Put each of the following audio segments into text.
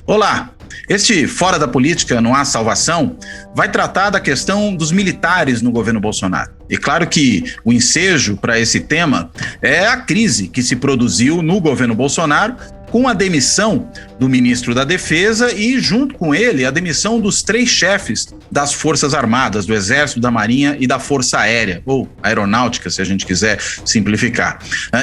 Olá, este Fora da Política Não Há Salvação vai tratar da questão dos militares no governo Bolsonaro. E claro que o ensejo para esse tema é a crise que se produziu no governo Bolsonaro com a demissão do ministro da Defesa e, junto com ele, a demissão dos 3 chefes das Forças Armadas, do Exército, da Marinha e da Força Aérea, ou Aeronáutica, se a gente quiser simplificar.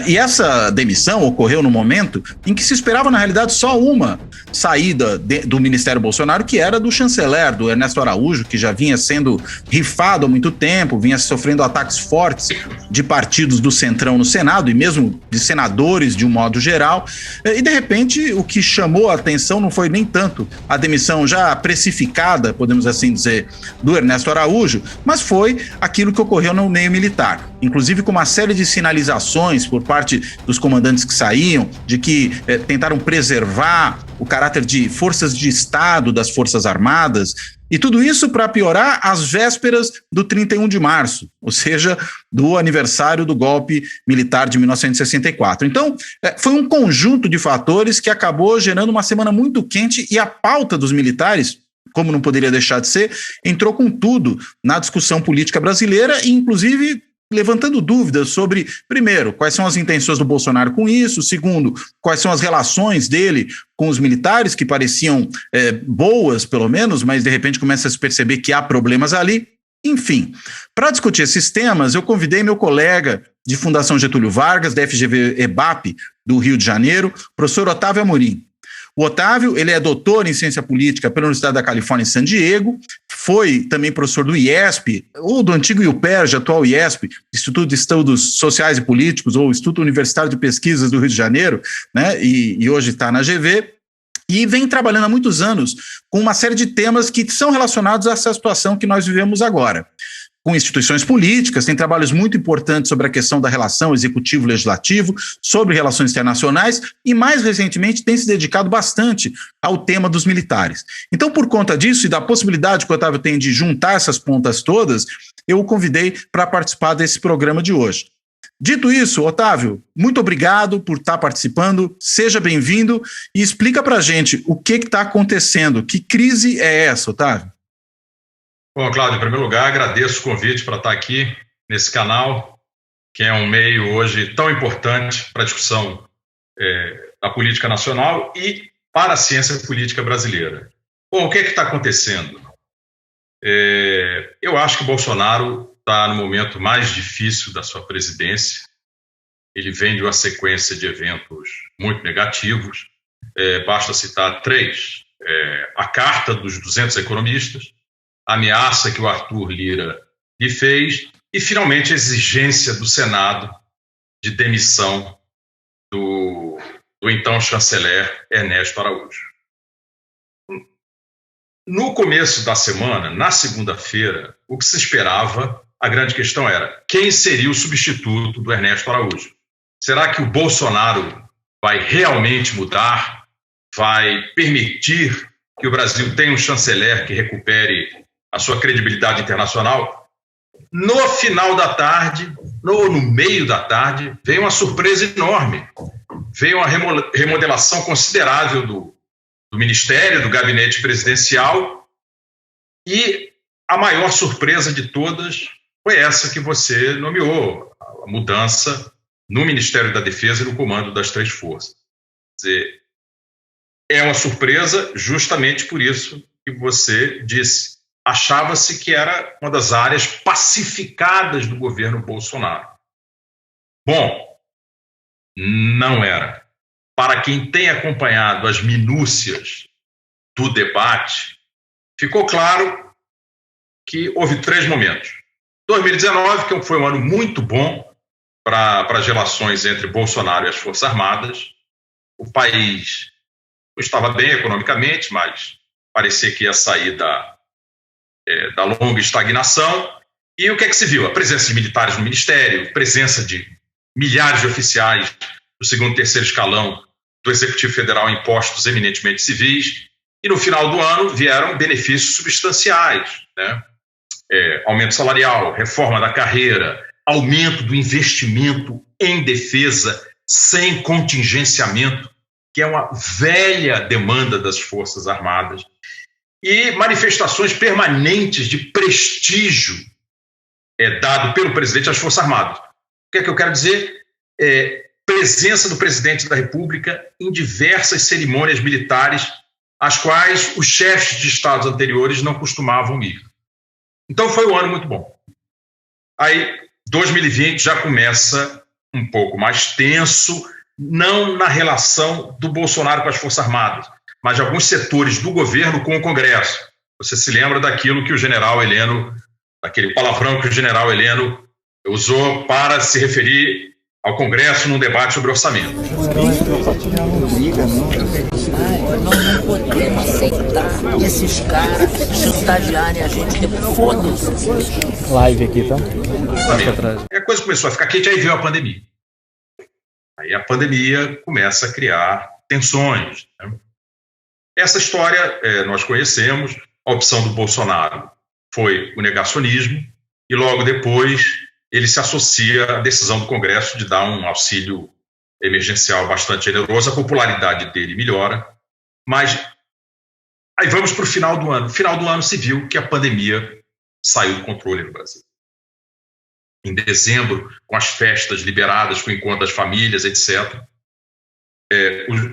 E essa demissão ocorreu no momento em que se esperava, na realidade, só uma saída do Ministério Bolsonaro, que era do chanceler, do Ernesto Araújo, que já vinha sendo rifado há muito tempo, vinha sofrendo ataques fortes de partidos do Centrão no Senado e mesmo de senadores de um modo geral. E, de repente, o que chamou a atenção não foi nem tanto a demissão já precificada, podemos assim dizer, do Ernesto Araújo, mas foi aquilo que ocorreu no meio militar. Inclusive com uma série de sinalizações por parte dos comandantes que saíam, de que tentaram preservar o caráter de forças de Estado das Forças Armadas, e tudo isso para piorar às vésperas do 31 de março, ou seja, do aniversário do golpe militar de 1964. Então, foi um conjunto de fatores que acabou gerando uma semana muito quente e a pauta dos militares, como não poderia deixar de ser, entrou com tudo na discussão política brasileira e, inclusive, levantando dúvidas sobre, primeiro, quais são as intenções do Bolsonaro com isso, segundo, quais são as relações dele com os militares, que pareciam boas, pelo menos, mas de repente começa a se perceber que há problemas ali. Enfim, para discutir esses temas, eu convidei meu colega de Fundação Getúlio Vargas, da FGV-EBAP, do Rio de Janeiro, professor Otávio Amorim. O Otávio, ele é doutor em ciência política pela Universidade da Califórnia em San Diego, foi também professor do IESP, ou do antigo IUPERJ, atual IESP, Instituto de Estudos Sociais e Políticos, ou Instituto Universitário de Pesquisas do Rio de Janeiro, né? E hoje está na GV, e vem trabalhando há muitos anos com uma série de temas que são relacionados a essa situação que nós vivemos agora. Com instituições políticas, tem trabalhos muito importantes sobre a questão da relação executivo-legislativo, sobre relações internacionais e, mais recentemente, tem se dedicado bastante ao tema dos militares. Então, por conta disso e da possibilidade que o Otávio tem de juntar essas pontas todas, eu o convidei para participar desse programa de hoje. Dito isso, Otávio, muito obrigado por estar participando, seja bem-vindo e explica para a gente o que está acontecendo, que crise é essa, Otávio? Bom, Cláudio, em primeiro lugar, agradeço o convite para estar aqui nesse canal, que é um meio hoje tão importante para a discussão da política nacional e para a ciência política brasileira. Bom, o que está acontecendo? Eu acho que Bolsonaro está no momento mais difícil da sua presidência. Ele vem de uma sequência de eventos muito negativos. Basta citar 3. A carta dos 200 economistas, a ameaça que o Arthur Lira lhe fez e, finalmente, a exigência do Senado de demissão do então chanceler Ernesto Araújo. No começo da semana, na segunda-feira, o que se esperava, a grande questão era quem seria o substituto do Ernesto Araújo. Será que o Bolsonaro vai realmente mudar? Vai permitir que o Brasil tenha um chanceler que recupere a sua credibilidade internacional? No final da tarde, no meio da tarde, veio uma surpresa enorme. Veio uma remodelação considerável do Ministério, do Gabinete Presidencial, e a maior surpresa de todas foi essa que você nomeou, a mudança no Ministério da Defesa e no comando das 3 forças. Quer dizer, é uma surpresa justamente por isso que você disse. Achava-se que era uma das áreas pacificadas do governo Bolsonaro. Bom, não era. Para quem tem acompanhado as minúcias do debate, ficou claro que houve 3 momentos. 2019, que foi um ano muito bom para as relações entre Bolsonaro e as Forças Armadas. O país não estava bem economicamente, mas parecia que ia sair da longa estagnação. E o que é que se viu? A presença de militares no ministério, presença de milhares de oficiais do segundo e terceiro escalão do Executivo Federal em postos eminentemente civis. E no final do ano vieram benefícios substanciais, né? Aumento salarial, reforma da carreira, aumento do investimento em defesa sem contingenciamento, que é uma velha demanda das Forças Armadas, e manifestações permanentes de prestígio dado pelo presidente às Forças Armadas. O que é que eu quero dizer? Presença do presidente da República em diversas cerimônias militares, às quais os chefes de estados anteriores não costumavam ir. Então foi um ano muito bom. Aí 2020 já começa um pouco mais tenso, não na relação do Bolsonaro com as Forças Armadas, mas de alguns setores do governo com o Congresso. Você se lembra daquilo que o general Heleno, daquele palavrão que o general Heleno usou para se referir ao Congresso num debate sobre orçamento. Nós não podemos aceitar esses caras chantagearem a gente, foda-se. Live aqui, tá? A coisa começou a ficar quente, aí veio a pandemia. Aí a pandemia começa a criar tensões, né? Essa história nós conhecemos. A opção do Bolsonaro foi o negacionismo, e logo depois ele se associa à decisão do Congresso de dar um auxílio emergencial bastante generoso. A popularidade dele melhora, mas aí vamos para o final do ano. No final do ano se viu que a pandemia saiu do controle no Brasil. Em dezembro, com as festas liberadas, com o encontro das famílias, etc.,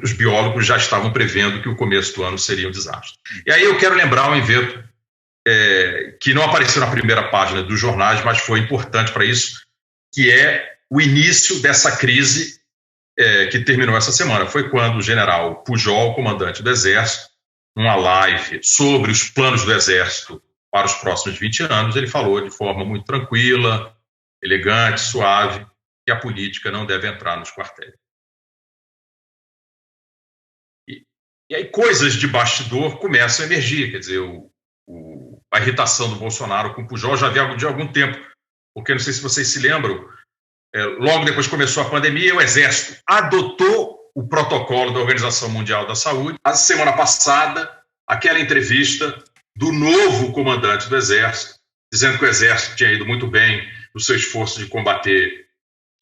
os biólogos já estavam prevendo que o começo do ano seria um desastre. E aí eu quero lembrar um evento que não apareceu na primeira página dos jornais, mas foi importante para isso, que é o início dessa crise que terminou essa semana. Foi quando o general Pujol, comandante do Exército, numa live sobre os planos do Exército para os próximos 20 anos, ele falou de forma muito tranquila, elegante, suave, que a política não deve entrar nos quartéis. E aí coisas de bastidor começam a emergir, quer dizer, a irritação do Bolsonaro com o Pujol já havia de algum tempo, porque não sei se vocês se lembram, logo depois que começou a pandemia, o Exército adotou o protocolo da Organização Mundial da Saúde. A semana passada, aquela entrevista do novo comandante do Exército, dizendo que o Exército tinha ido muito bem no seu esforço de combater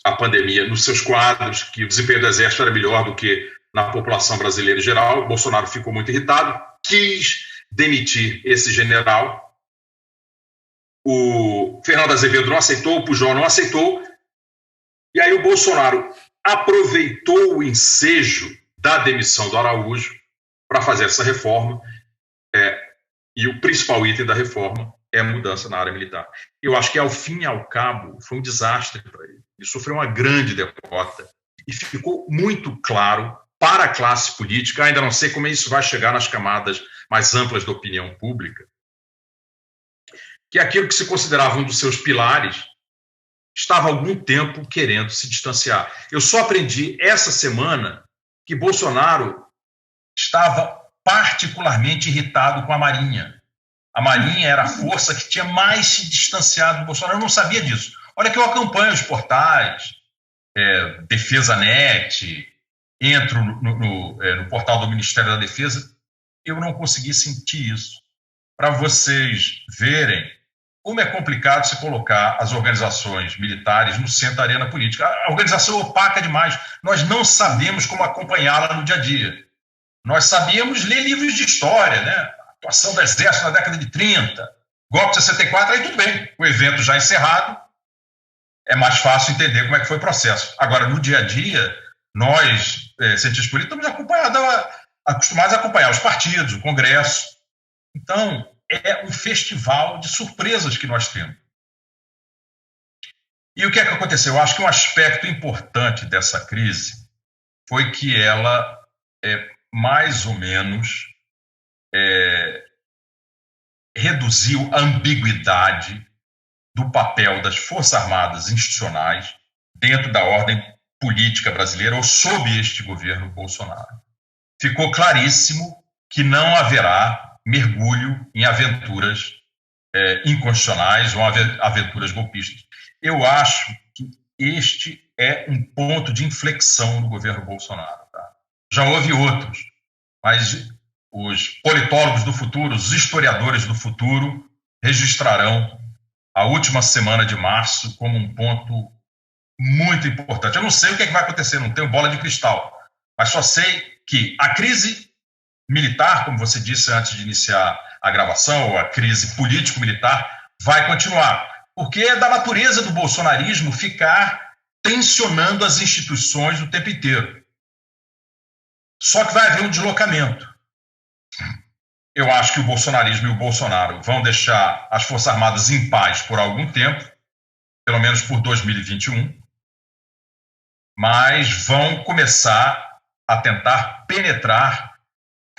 a pandemia, nos seus quadros, que o desempenho do Exército era melhor do que na população brasileira em geral. O Bolsonaro ficou muito irritado, quis demitir esse general. O Fernando Azevedo não aceitou, o Pujol não aceitou, e aí o Bolsonaro aproveitou o ensejo da demissão do Araújo para fazer essa reforma, e o principal item da reforma é a mudança na área militar. Eu acho que, ao fim e ao cabo, foi um desastre para ele. Ele sofreu uma grande derrota, e ficou muito claro para a classe política, ainda não sei como isso vai chegar nas camadas mais amplas da opinião pública, que aquilo que se considerava um dos seus pilares estava há algum tempo querendo se distanciar. Eu só aprendi essa semana que Bolsonaro estava particularmente irritado com a Marinha. A Marinha era a força que tinha mais se distanciado do Bolsonaro. Eu não sabia disso. Olha que eu acompanho os portais, Defesa Net, entro no portal do Ministério da Defesa, eu não consegui sentir isso. Para vocês verem como é complicado se colocar as organizações militares no centro da arena política. A organização é opaca demais. Nós não sabemos como acompanhá-la no dia a dia. Nós sabíamos ler livros de história, né? Atuação do Exército na década de 30, golpe de 64, aí tudo bem. O evento já encerrado, é mais fácil entender como é que foi o processo. Agora, no dia a dia, nós, cientistas políticos, estamos acostumados a acompanhar os partidos, o Congresso. Então, é um festival de surpresas que nós temos. E o que é que aconteceu? Eu acho que um aspecto importante dessa crise foi que ela, mais ou menos, reduziu a ambiguidade do papel das Forças Armadas institucionais dentro da ordem política brasileira ou sob este governo Bolsonaro. Ficou claríssimo que não haverá mergulho em aventuras inconstitucionais ou aventuras golpistas. Eu acho que este é um ponto de inflexão no governo Bolsonaro. Tá? Já houve outros, mas os politólogos do futuro, os historiadores do futuro, registrarão a última semana de março como um ponto muito importante. Eu não sei o que vai acontecer, não tenho bola de cristal, mas só sei que a crise militar, como você disse antes de iniciar a gravação, ou a crise político-militar, vai continuar, porque é da natureza do bolsonarismo ficar tensionando as instituições o tempo inteiro. Só que vai haver um deslocamento. Eu acho que o bolsonarismo e o Bolsonaro vão deixar as Forças Armadas em paz por algum tempo, pelo menos por 2021, mas vão começar a tentar penetrar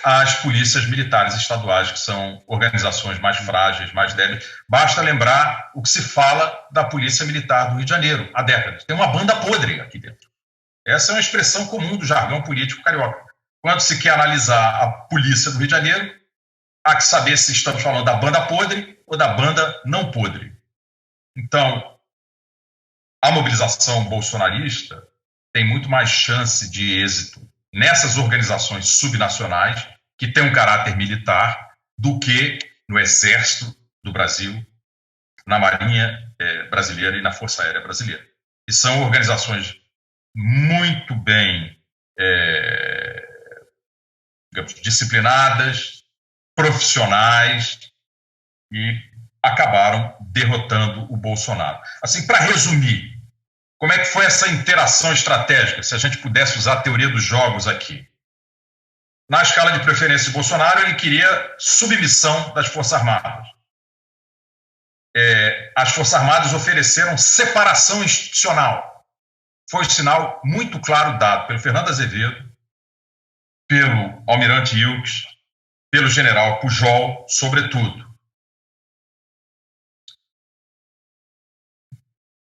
as polícias militares estaduais, que são organizações mais frágeis, mais débeis. Basta lembrar o que se fala da Polícia Militar do Rio de Janeiro há décadas. Tem uma banda podre aqui dentro. Essa é uma expressão comum do jargão político carioca. Quando se quer analisar a polícia do Rio de Janeiro, há que saber se estamos falando da banda podre ou da banda não podre. Então, a mobilização bolsonarista tem muito mais chance de êxito nessas organizações subnacionais que têm um caráter militar do que no Exército do Brasil, na Marinha brasileira e na Força Aérea Brasileira. E são organizações muito bem digamos, disciplinadas, profissionais e acabaram derrotando o Bolsonaro. Assim, para resumir, como é que foi essa interação estratégica, se a gente pudesse usar a teoria dos jogos aqui? Na escala de preferência de Bolsonaro, ele queria submissão das Forças Armadas. As Forças Armadas ofereceram separação institucional. Foi um sinal muito claro dado pelo Fernando Azevedo, pelo almirante Ilques, pelo general Pujol, sobretudo.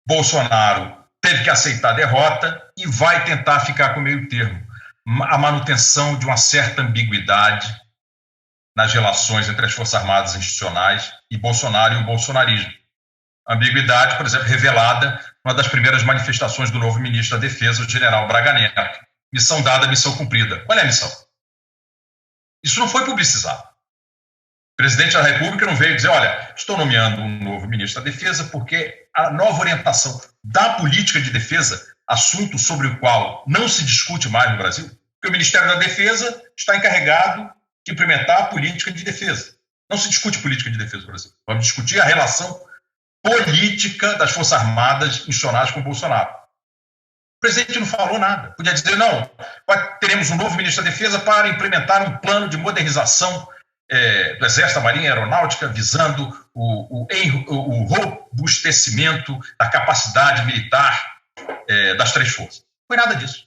Bolsonaro teve que aceitar a derrota e vai tentar ficar com o meio termo. A manutenção de uma certa ambiguidade nas relações entre as Forças Armadas institucionais e Bolsonaro e o bolsonarismo. Ambiguidade, por exemplo, revelada numa das primeiras manifestações do novo ministro da Defesa, o general Braga Neto. Missão dada, missão cumprida. Qual é a missão? Isso não foi publicizado. O presidente da República não veio dizer, olha, estou nomeando um novo ministro da Defesa porque a nova orientação da política de defesa, assunto sobre o qual não se discute mais no Brasil, porque o Ministério da Defesa está encarregado de implementar a política de defesa. Não se discute política de defesa no Brasil. Vamos discutir a relação política das Forças Armadas institucionais com o Bolsonaro. O presidente não falou nada. Podia dizer, não, teremos um novo ministro da Defesa para implementar um plano de modernização do Exército, da Marinha e Aeronáutica, visando o robustecimento da capacidade militar das três forças. Não foi nada disso.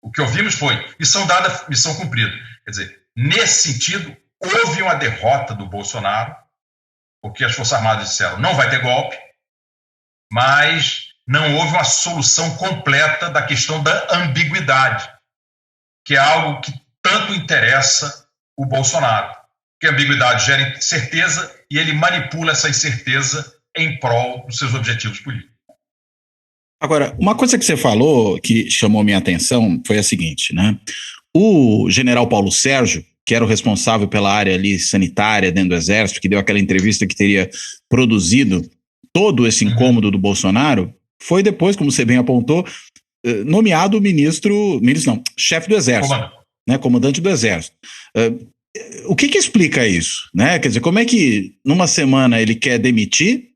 O que ouvimos foi missão dada, missão cumprida. Quer dizer, nesse sentido, houve uma derrota do Bolsonaro, porque as Forças Armadas disseram não vai ter golpe, mas não houve uma solução completa da questão da ambiguidade, que é algo que tanto interessa o Bolsonaro. Porque a ambiguidade gera incerteza e ele manipula essa incerteza em prol dos seus objetivos políticos. Agora, uma coisa que você falou que chamou minha atenção foi a seguinte, né? O general Paulo Sérgio, que era o responsável pela área ali sanitária dentro do Exército, que deu aquela entrevista que teria produzido todo esse incômodo do Bolsonaro, foi depois, como você bem apontou, nomeado chefe do Exército, né, comandante do Exército. O que explica isso, né? Quer dizer, como é que numa semana ele quer demite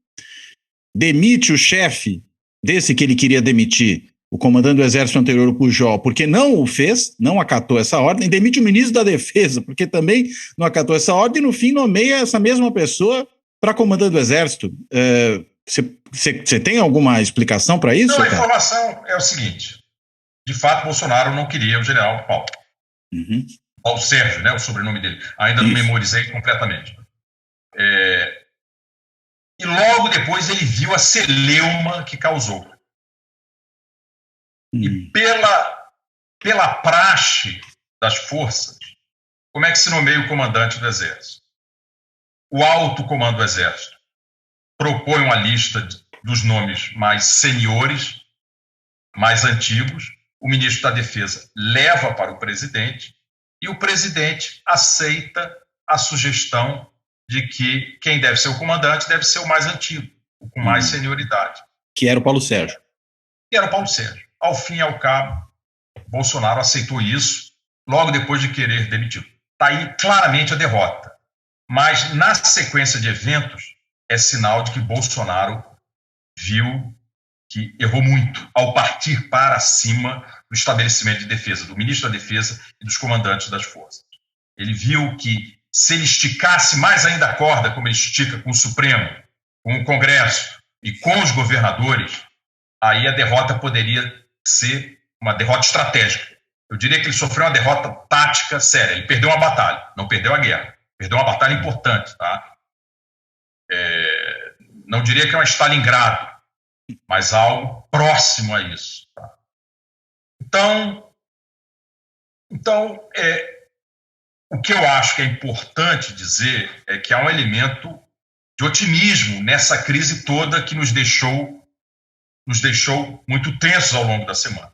o chefe desse que ele queria demitir, o comandante do Exército anterior, o Pujol, porque não o fez, não acatou essa ordem, demite o ministro da Defesa, porque também não acatou essa ordem, e no fim nomeia essa mesma pessoa para comandante do Exército. Você tem alguma explicação para isso? Não, a informação é o seguinte, de fato Bolsonaro não queria o general Paulo. Paulo Sérgio, né, o sobrenome dele. Ainda não memorizei completamente. E logo depois ele viu a celeuma que causou. E pela praxe das forças, como é que se nomeia o comandante do Exército? O alto comando do Exército propõe uma lista dos nomes mais seniores, mais antigos, o ministro da Defesa leva para o presidente e o presidente aceita a sugestão de que quem deve ser o comandante deve ser o mais antigo, o com mais senioridade. Que era o Paulo Sérgio. Que era o Paulo Sérgio. Ao fim e ao cabo, Bolsonaro aceitou isso logo depois de querer demiti-lo. Está aí claramente a derrota. Mas, na sequência de eventos, é sinal de que Bolsonaro viu que errou muito ao partir para cima do estabelecimento de defesa, do ministro da Defesa e dos comandantes das forças. Ele viu que, se ele esticasse mais ainda a corda, como ele estica com o Supremo, com o Congresso e com os governadores, aí a derrota poderia ser uma derrota estratégica. Eu diria que ele sofreu uma derrota tática séria. Ele perdeu uma batalha, não perdeu a guerra. Perdeu uma batalha importante, tá? Não diria que é um Stalingrado, mas algo próximo a isso. Tá? Então o que eu acho que é importante dizer é que há um elemento de otimismo nessa crise toda que nos deixou muito tensos ao longo da semana.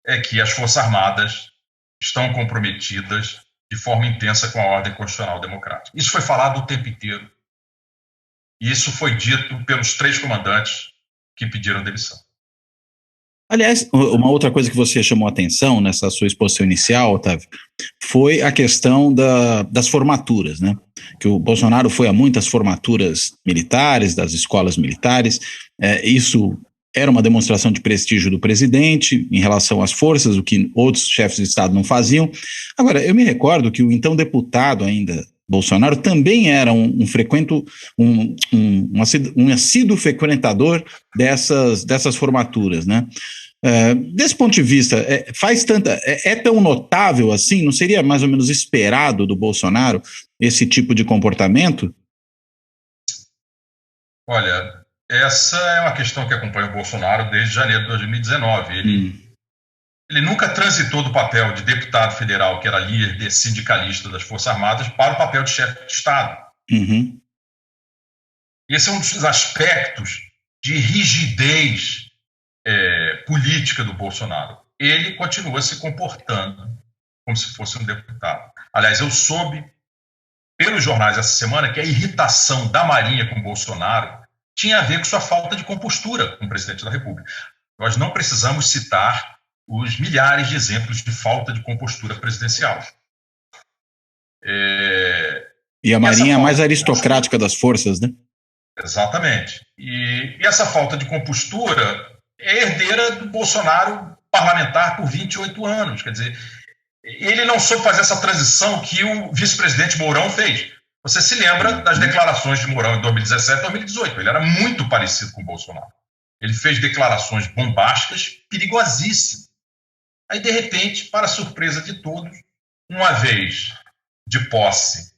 É que as Forças Armadas estão comprometidas de forma intensa com a ordem constitucional democrática. Isso foi falado o tempo inteiro. E isso foi dito pelos 3 comandantes que pediram demissão. Aliás, uma outra coisa que você chamou a atenção nessa sua exposição inicial, Otávio, foi a questão das formaturas, né? Que o Bolsonaro foi a muitas formaturas militares, das escolas militares. Isso era uma demonstração de prestígio do presidente em relação às forças, o que outros chefes de Estado não faziam. Agora, eu me recordo que o então deputado ainda Bolsonaro também era um assíduo frequentador dessas formaturas, né? Desse ponto de vista, é tão notável assim? Não seria mais ou menos esperado do Bolsonaro esse tipo de comportamento? Olha, essa é uma questão que acompanha o Bolsonaro desde janeiro de 2019. Ele nunca transitou do papel de deputado federal, que era líder sindicalista das Forças Armadas, para o papel de chefe de Estado. Uhum. Esse é um dos aspectos de rigidez política do Bolsonaro. Ele continua se comportando como se fosse um deputado. Aliás, eu soube, pelos jornais essa semana, que a irritação da Marinha com o Bolsonaro tinha a ver com sua falta de compostura com o presidente da República. Nós não precisamos citar os milhares de exemplos de falta de compostura presidencial. E a Marinha é a mais aristocrática das forças, né? Exatamente. E essa falta de compostura é herdeira do Bolsonaro parlamentar por 28 anos. Quer dizer, ele não soube fazer essa transição que o vice-presidente Mourão fez. Você se lembra das declarações de Mourão em 2017 e 2018. Ele era muito parecido com o Bolsonaro. Ele fez declarações bombásticas, perigosíssimas. Aí, de repente, para surpresa de todos, uma vez de posse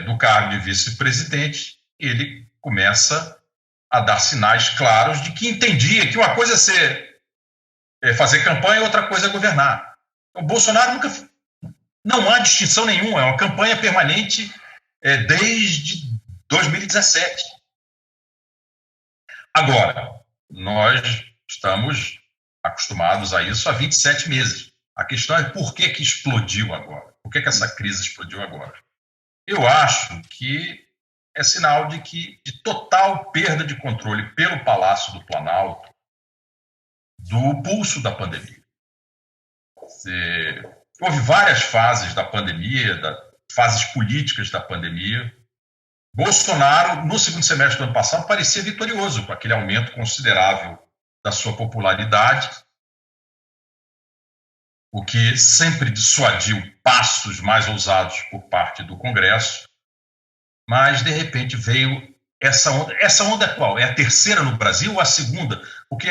do cargo de vice-presidente, ele começa a dar sinais claros de que entendia que uma coisa é fazer campanha e outra coisa é governar. O Bolsonaro não há distinção nenhuma, é uma campanha permanente desde 2017. Agora, nós estamos acostumados a isso há 27 meses. A questão é por que explodiu agora? Por que essa crise explodiu agora? Eu acho que é sinal de total perda de controle pelo Palácio do Planalto do pulso da pandemia. Houve várias fases da pandemia, fases políticas da pandemia. Bolsonaro, no segundo semestre do ano passado, parecia vitorioso com aquele aumento considerável da sua popularidade, o que sempre dissuadiu passos mais ousados por parte do Congresso, mas, de repente, veio essa onda. Essa onda é qual? É a terceira no Brasil ou a segunda? Porque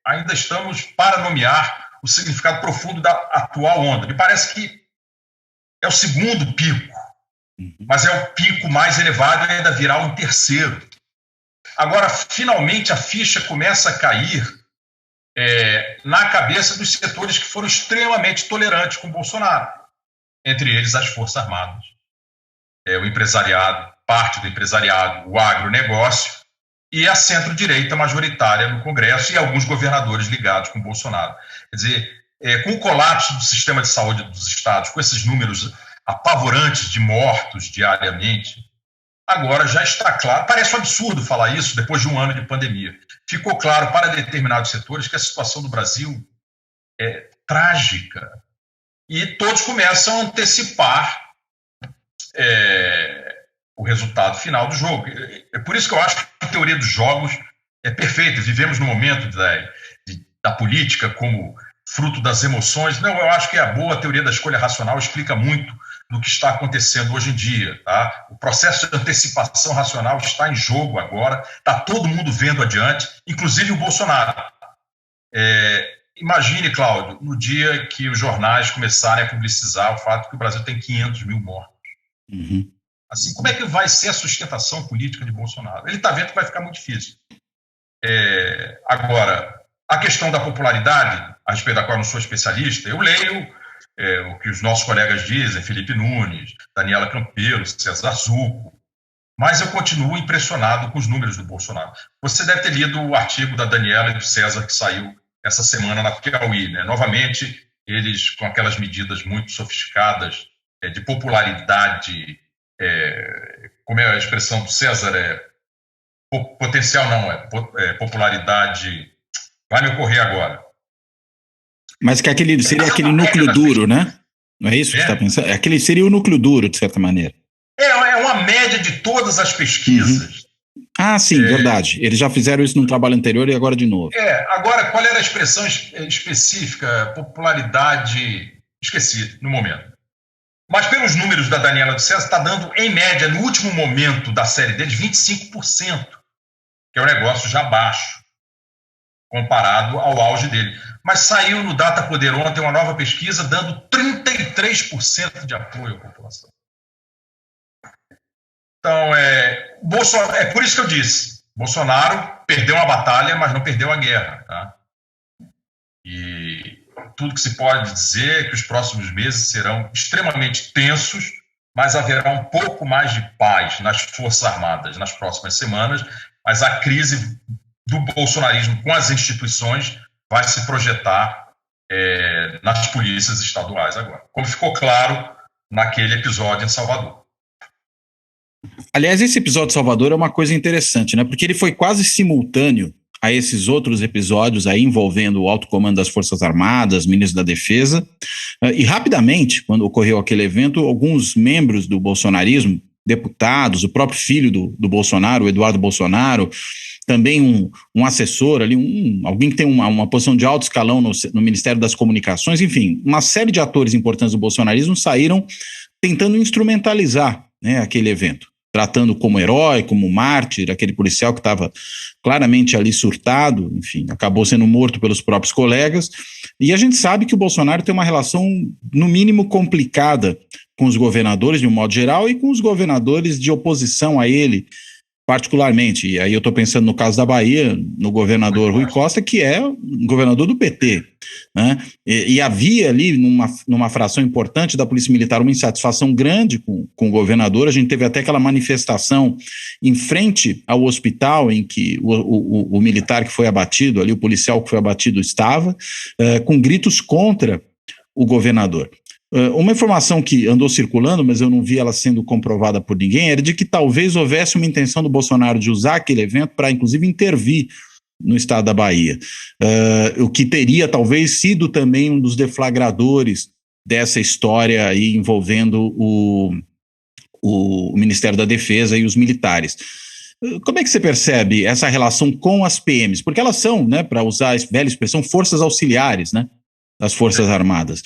ainda estamos para nomear o significado profundo da atual onda. Me parece que é o segundo pico, mas é o pico mais elevado e ainda virá um terceiro. Agora, finalmente, a ficha começa a cair na cabeça dos setores que foram extremamente tolerantes com Bolsonaro, entre eles as Forças Armadas, o empresariado, parte do empresariado, o agronegócio e a centro-direita majoritária no Congresso e alguns governadores ligados com Bolsonaro. Quer dizer, com o colapso do sistema de saúde dos estados, com esses números apavorantes de mortos diariamente, agora já está claro, parece um absurdo falar isso depois de um ano de pandemia, ficou claro para determinados setores que a situação do Brasil é trágica e todos começam a antecipar o resultado final do jogo. É por isso que eu acho que a teoria dos jogos é perfeita. Vivemos no momento da política como fruto das emoções. Não, eu acho que a boa teoria da escolha racional explica muito do que está acontecendo hoje em dia. Tá? O processo de antecipação racional está em jogo agora, está todo mundo vendo adiante, inclusive o Bolsonaro. Imagine, Cláudio, no dia que os jornais começarem a publicizar o fato que o Brasil tem 500 mil mortos. Uhum. Assim, como é que vai ser a sustentação política de Bolsonaro? Ele está vendo que vai ficar muito difícil. Agora, a questão da popularidade, a respeito da qual eu não sou especialista, eu leio o que os nossos colegas dizem, Felipe Nunes, Daniela Campelo, César Zucco, mas eu continuo impressionado com os números do Bolsonaro. Você deve ter lido o artigo da Daniela e do César que saiu essa semana na Piauí, né? Novamente, eles com aquelas medidas muito sofisticadas de popularidade, como é a expressão do César, potencial não, popularidade, vai me ocorrer agora. Mas que seria aquele núcleo duro, né? Não é isso que você está pensando? Aquele seria o núcleo duro, de certa maneira. É uma média de todas as pesquisas. Uhum. Ah, sim, verdade. Eles já fizeram isso num trabalho anterior e agora de novo. Agora, qual era a expressão específica? Popularidade, esqueci no momento. Mas pelos números da Daniela do César, está dando, em média, no último momento da série deles, 25%, que é um negócio já baixo, comparado ao auge dele. Mas saiu no Data Poder ontem uma nova pesquisa dando 33% de apoio à população. Então, é por isso que eu disse, Bolsonaro perdeu uma batalha, mas não perdeu a guerra. Tá? E tudo que se pode dizer é que os próximos meses serão extremamente tensos, mas haverá um pouco mais de paz nas Forças Armadas nas próximas semanas, mas a crise do bolsonarismo com as instituições vai se projetar nas polícias estaduais agora, como ficou claro naquele episódio em Salvador. Aliás, esse episódio de Salvador é uma coisa interessante, né? Porque ele foi quase simultâneo a esses outros episódios aí envolvendo o alto comando das Forças Armadas, ministro da Defesa, e rapidamente, quando ocorreu aquele evento, alguns membros do bolsonarismo, deputados, o próprio filho do Bolsonaro, o Eduardo Bolsonaro, também um assessor ali, alguém que tem uma posição de alto escalão no Ministério das Comunicações, enfim, uma série de atores importantes do bolsonarismo saíram tentando instrumentalizar, né, aquele evento, tratando como herói, como mártir, aquele policial que estava claramente ali surtado, enfim, acabou sendo morto pelos próprios colegas, e a gente sabe que o Bolsonaro tem uma relação, no mínimo, complicada com os governadores, de um modo geral, e com os governadores de oposição a ele, particularmente, e aí eu estou pensando no caso da Bahia, no governador Rui Costa, que é governador do PT, né? E havia ali, numa fração importante da Polícia Militar, uma insatisfação grande com o governador. A gente teve até aquela manifestação em frente ao hospital em que o militar que foi abatido, ali o policial que foi abatido estava, com gritos contra o governador. Uma informação que andou circulando, mas eu não vi ela sendo comprovada por ninguém, era de que talvez houvesse uma intenção do Bolsonaro de usar aquele evento para, inclusive, intervir no estado da Bahia, o que teria talvez sido também um dos deflagradores dessa história aí envolvendo o Ministério da Defesa e os militares. Como é que você percebe essa relação com as PMs? Porque elas são, né, para usar a velha expressão, forças auxiliares, né, das Forças Armadas.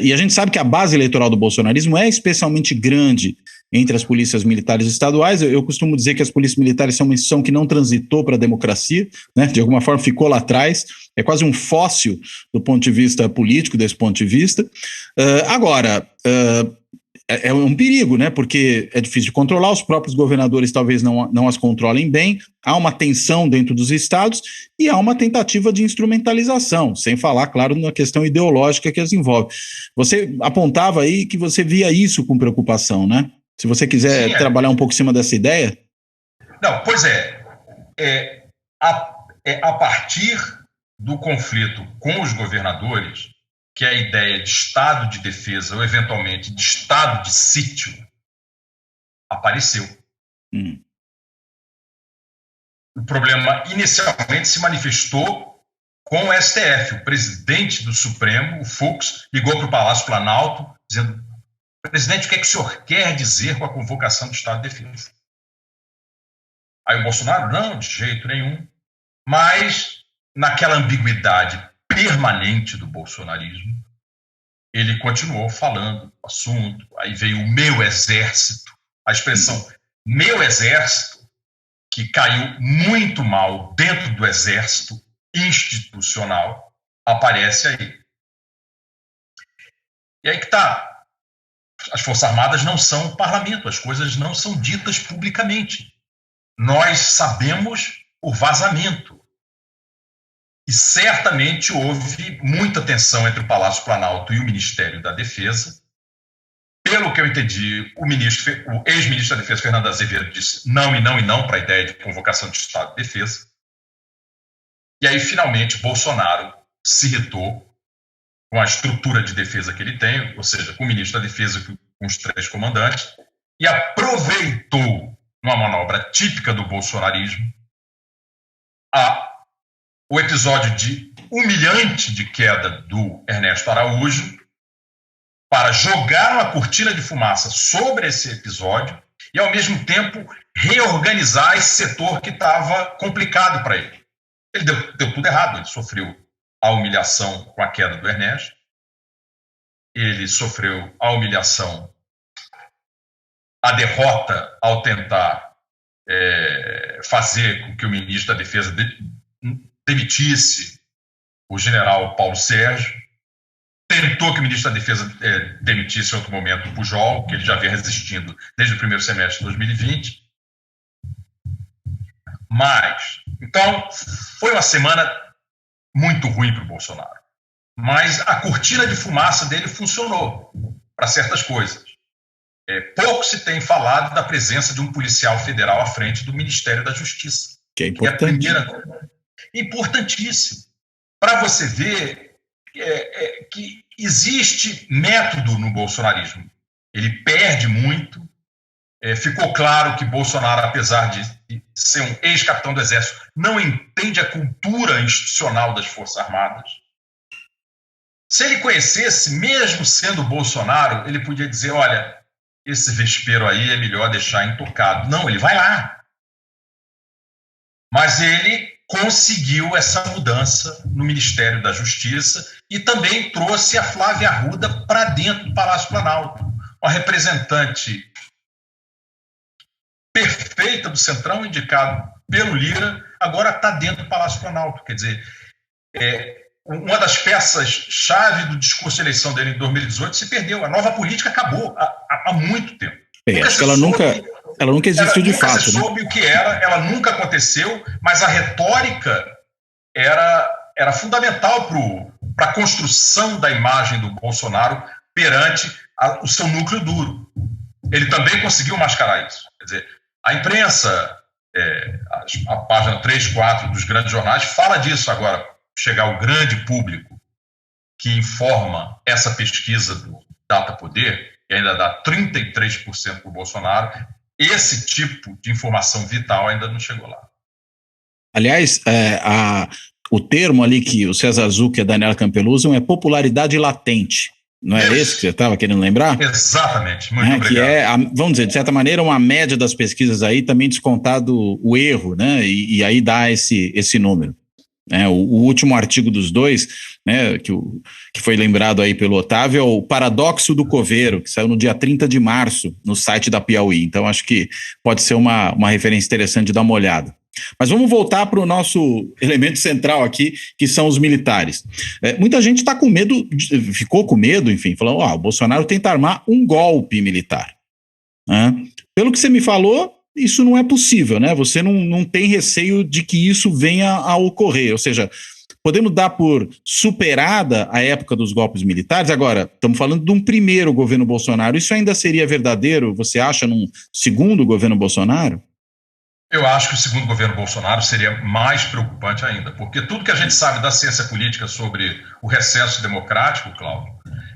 E a gente sabe que a base eleitoral do bolsonarismo é especialmente grande entre as polícias militares estaduais. Eu costumo dizer que as polícias militares são uma instituição que não transitou para a democracia, né? De alguma forma ficou lá atrás, é quase um fóssil do ponto de vista político, desse ponto de vista. Agora, é um perigo, né? Porque é difícil de controlar, os próprios governadores talvez não as controlem bem, há uma tensão dentro dos estados e há uma tentativa de instrumentalização, sem falar, claro, na questão ideológica que as envolve. Você apontava aí que você via isso com preocupação, né? Se você quiser trabalhar um pouco em cima dessa ideia. Não, pois a partir do conflito com os governadores que a ideia de estado de defesa ou, eventualmente, de estado de sítio apareceu. O problema, inicialmente, se manifestou com o STF. O presidente do Supremo, o Fux, ligou para o Palácio Planalto, dizendo: presidente, o que é que o senhor quer dizer com a convocação do estado de defesa? Aí o Bolsonaro, não, de jeito nenhum. Mas, naquela ambiguidade permanente do bolsonarismo, ele continuou falando do assunto. Aí veio o meu exército, a expressão meu exército, que caiu muito mal dentro do exército institucional, aparece aí. E aí que está. As Forças Armadas não são o parlamento, as coisas não são ditas publicamente. Nós sabemos por vazamento. E certamente houve muita tensão entre o Palácio Planalto e o Ministério da Defesa. Pelo que eu entendi, o ex-ministro da Defesa, Fernando Azevedo, disse não e não e não para a ideia de convocação de estado de defesa. E aí, finalmente, Bolsonaro se irritou com a estrutura de defesa que ele tem, ou seja, com o ministro da Defesa, com os 3 comandantes, e aproveitou, numa manobra típica do bolsonarismo, o episódio humilhante de queda do Ernesto Araújo para jogar uma cortina de fumaça sobre esse episódio e, ao mesmo tempo, reorganizar esse setor que estava complicado para ele. Ele deu tudo errado, ele sofreu a humilhação com a queda do Ernesto, ele sofreu a humilhação, a derrota ao tentar fazer com que o ministro da Defesa demitisse o general Paulo Sérgio, tentou que o ministro da Defesa demitisse em outro momento o Pujol, que ele já vinha resistindo desde o primeiro semestre de 2020. Mas, então, foi uma semana muito ruim para o Bolsonaro. Mas a cortina de fumaça dele funcionou para certas coisas. Pouco se tem falado da presença de um policial federal à frente do Ministério da Justiça. Que é importante. Importantíssimo. Para você ver que existe método no bolsonarismo. Ele perde muito. Ficou claro que Bolsonaro, apesar de ser um ex-capitão do Exército, não entende a cultura institucional das Forças Armadas. Se ele conhecesse, mesmo sendo Bolsonaro, ele podia dizer, olha, esse vespeiro aí é melhor deixar intocado. Não, ele vai lá. Mas ele conseguiu essa mudança no Ministério da Justiça e também trouxe a Flávia Arruda para dentro do Palácio Planalto, uma representante perfeita do Centrão, indicado pelo Lira, agora está dentro do Palácio Planalto. Quer dizer, uma das peças-chave do discurso de eleição dele em 2018 se perdeu. A nova política acabou há muito tempo. Acho que ela nunca existiu de fato. Ela nunca soube o que era, ela nunca aconteceu, mas a retórica era fundamental para a construção da imagem do Bolsonaro perante o seu núcleo duro. Ele também conseguiu mascarar isso. Quer dizer, a imprensa, a página 3, 4 dos grandes jornais, fala disso agora, chegar ao grande público que informa essa pesquisa do Data Poder, que ainda dá 33% para o Bolsonaro, esse tipo de informação vital ainda não chegou lá. Aliás, o termo ali que o César Zucca e a Daniela Campelo usam é popularidade latente. Não é esse que você estava querendo lembrar? Exatamente, muito obrigado. Que vamos dizer, de certa maneira, uma média das pesquisas aí, também descontado o erro, né? E aí dá esse número. O último artigo dos dois, né, que foi lembrado aí pelo Otávio, é o Paradoxo do Coveiro, que saiu no dia 30 de março no site da Piauí. Então, acho que pode ser uma referência interessante de dar uma olhada. Mas vamos voltar para o nosso elemento central aqui, que são os militares. Muita gente está com medo, ficou com medo, enfim, falando, o Bolsonaro tenta armar um golpe militar. Pelo que você me falou, isso não é possível, né? Você não tem receio de que isso venha a ocorrer, ou seja, podemos dar por superada a época dos golpes militares. Agora, estamos falando de um primeiro governo Bolsonaro. Isso ainda seria verdadeiro, você acha, num segundo governo Bolsonaro? Eu acho que o segundo governo Bolsonaro seria mais preocupante ainda, porque tudo que a gente sabe da ciência política sobre o recesso democrático, Cláudio,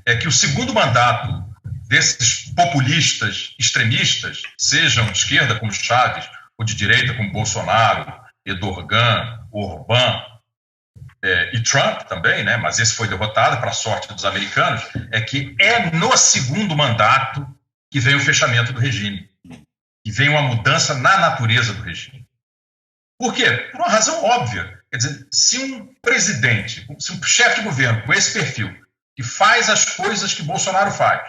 é que o segundo mandato desses populistas extremistas, sejam de esquerda como Chaves, ou de direita como Bolsonaro, Erdogan, Orbán, e Trump também, né? Mas esse foi derrotado para a sorte dos americanos, é que é no segundo mandato que vem o fechamento do regime, que vem uma mudança na natureza do regime. Por quê? Por uma razão óbvia. Quer dizer, se um presidente, se um chefe de governo com esse perfil, que faz as coisas que Bolsonaro faz,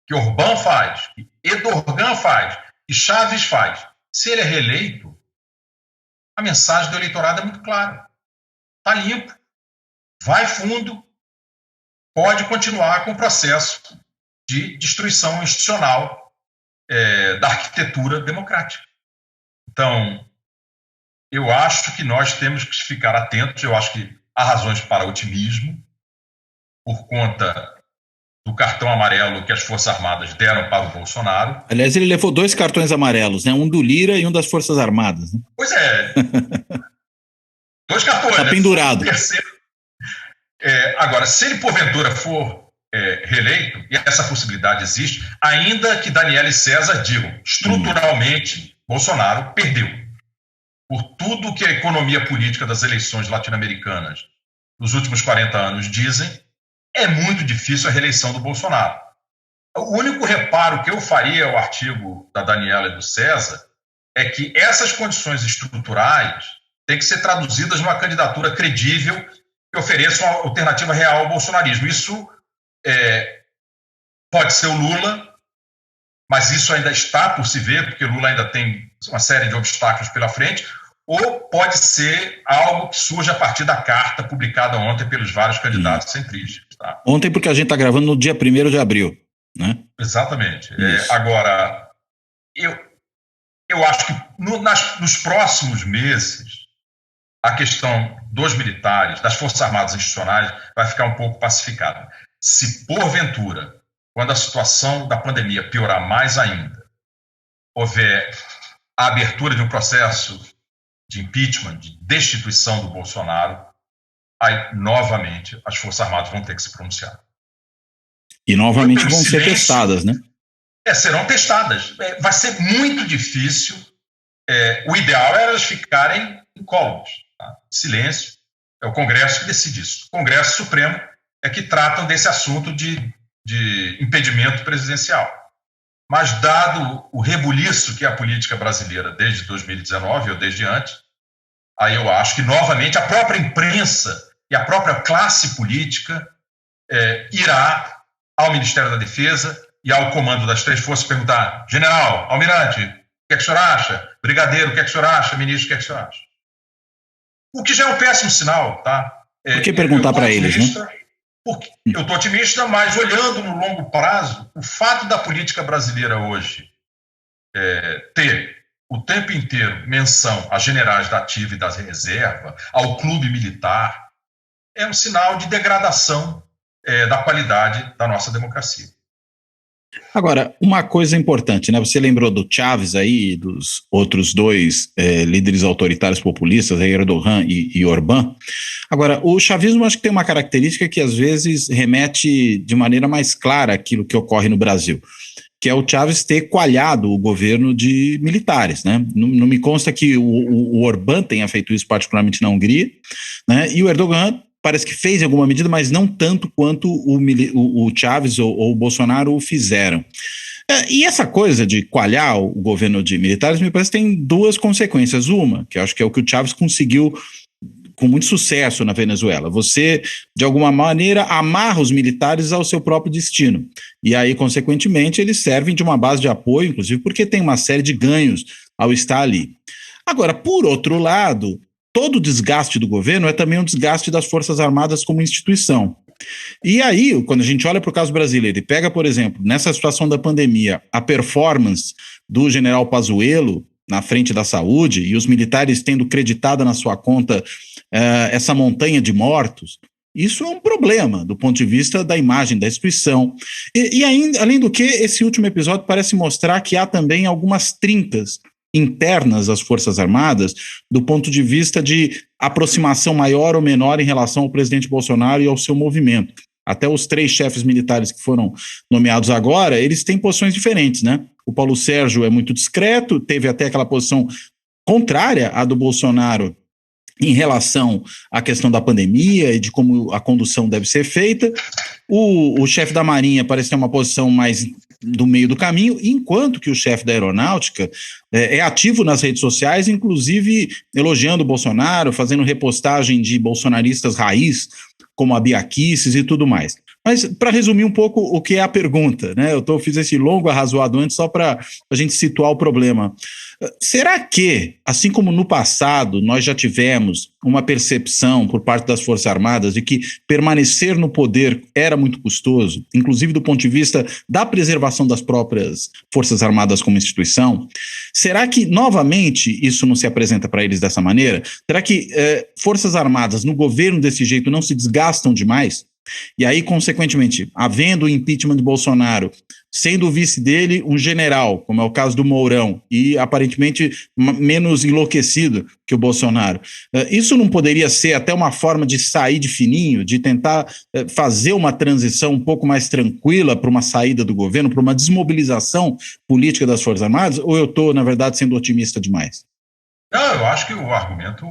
que Orbán faz, que Erdogan faz, que Chaves faz, se ele é reeleito, a mensagem do eleitorado é muito clara. Está limpo, vai fundo, pode continuar com o processo de destruição institucional da arquitetura democrática. Então, eu acho que nós temos que ficar atentos, eu acho que há razões para otimismo, por conta do cartão amarelo que as Forças Armadas deram para o Bolsonaro. Aliás, ele levou 2 cartões amarelos, né? Um do Lira e um das Forças Armadas. Né? Pois é. 2 cartões. Está pendurado. Agora, se ele porventura for reeleito, e essa possibilidade existe, ainda que Daniela e César digam, estruturalmente, Bolsonaro perdeu. Por tudo que a economia política das eleições latino-americanas nos últimos 40 anos dizem, é muito difícil a reeleição do Bolsonaro. O único reparo que eu faria ao artigo da Daniela e do César é que essas condições estruturais têm que ser traduzidas numa candidatura credível que ofereça uma alternativa real ao bolsonarismo. Isso pode ser o Lula, mas isso ainda está por se ver, porque Lula ainda tem uma série de obstáculos pela frente, ou pode ser algo que surge a partir da carta publicada ontem pelos vários candidatos centristas. Tá? Ontem, porque a gente está gravando no dia 1º de abril. Né? Exatamente. Agora, eu acho que nos próximos meses, a questão dos militares, das Forças Armadas institucionais, vai ficar um pouco pacificada. Se, porventura, quando a situação da pandemia piorar mais ainda, houver a abertura de um processo de impeachment, de destituição do Bolsonaro, aí, novamente, as Forças Armadas vão ter que se pronunciar. E, novamente, vão ser testadas, né? Serão testadas. Vai ser muito difícil. O ideal é elas ficarem incólumes. Tá? Silêncio. É o Congresso que decide isso. O Congresso Supremo é que tratam desse assunto de impedimento presidencial. Mas, dado o rebuliço que é a política brasileira desde 2019 ou desde antes, aí eu acho que, novamente, a própria imprensa e a própria classe política irá ao Ministério da Defesa e ao comando das 3 forças perguntar: general, almirante, o que é que o senhor acha? Brigadeiro, o que é que o senhor acha? Ministro, o que é que o senhor acha? O que já é um péssimo sinal, tá? Por que perguntar para eles, né? Porque eu estou otimista, mas olhando no longo prazo, o fato da política brasileira hoje ter o tempo inteiro menção a generais da ativa e da reserva, ao clube militar, é um sinal de degradação da qualidade da nossa democracia. Agora, uma coisa importante, né? Você lembrou do Chaves aí, dos outros 2 líderes autoritários populistas, Erdogan e Orbán. Agora, o chavismo acho que tem uma característica que às vezes remete de maneira mais clara àquilo que ocorre no Brasil, que é o Chaves ter coalhado o governo de militares, né? Não me consta que o Orbán tenha feito isso particularmente na Hungria, né? E o Erdogan parece que fez em alguma medida, mas não tanto quanto o Chaves ou o Bolsonaro o fizeram. E essa coisa de coalhar o governo de militares me parece que tem 2 consequências. Uma, que eu acho que é o que o Chaves conseguiu com muito sucesso na Venezuela. Você, de alguma maneira, amarra os militares ao seu próprio destino. E aí, consequentemente, eles servem de uma base de apoio, inclusive porque tem uma série de ganhos ao estar ali. Agora, por outro lado, todo o desgaste do governo é também um desgaste das Forças Armadas como instituição. E aí, quando a gente olha para o caso brasileiro e pega, por exemplo, nessa situação da pandemia, a performance do general Pazuello na frente da saúde e os militares tendo creditada na sua conta essa montanha de mortos, isso é um problema do ponto de vista da imagem da instituição. E ainda, além do que, esse último episódio parece mostrar que há também algumas trincas internas às Forças Armadas, do ponto de vista de aproximação maior ou menor em relação ao presidente Bolsonaro e ao seu movimento. Até os 3 chefes militares que foram nomeados agora, eles têm posições diferentes, né? O Paulo Sérgio é muito discreto, teve até aquela posição contrária à do Bolsonaro em relação à questão da pandemia e de como a condução deve ser feita. O chefe da Marinha parece ter uma posição mais do meio do caminho, enquanto que o chefe da Aeronáutica é ativo nas redes sociais, inclusive elogiando o Bolsonaro, fazendo repostagem de bolsonaristas raiz, como a Bia Kicis e tudo mais. Mas, para resumir um pouco o que é a pergunta, né? Fiz esse longo arrazoado antes só para a gente situar o problema. Será que, assim como no passado, nós já tivemos uma percepção por parte das Forças Armadas de que permanecer no poder era muito custoso, inclusive do ponto de vista da preservação das próprias Forças Armadas como instituição? Será que, novamente, isso não se apresenta para eles dessa maneira? Será que Forças Armadas no governo desse jeito não se desgastam demais? E aí, consequentemente, havendo o impeachment de Bolsonaro, sendo o vice dele um general, como é o caso do Mourão, e aparentemente menos enlouquecido que o Bolsonaro, isso não poderia ser até uma forma de sair de fininho, de tentar fazer uma transição um pouco mais tranquila para uma saída do governo, para uma desmobilização política das Forças Armadas? Ou eu estou, na verdade, sendo otimista demais? Não, eu acho que o argumento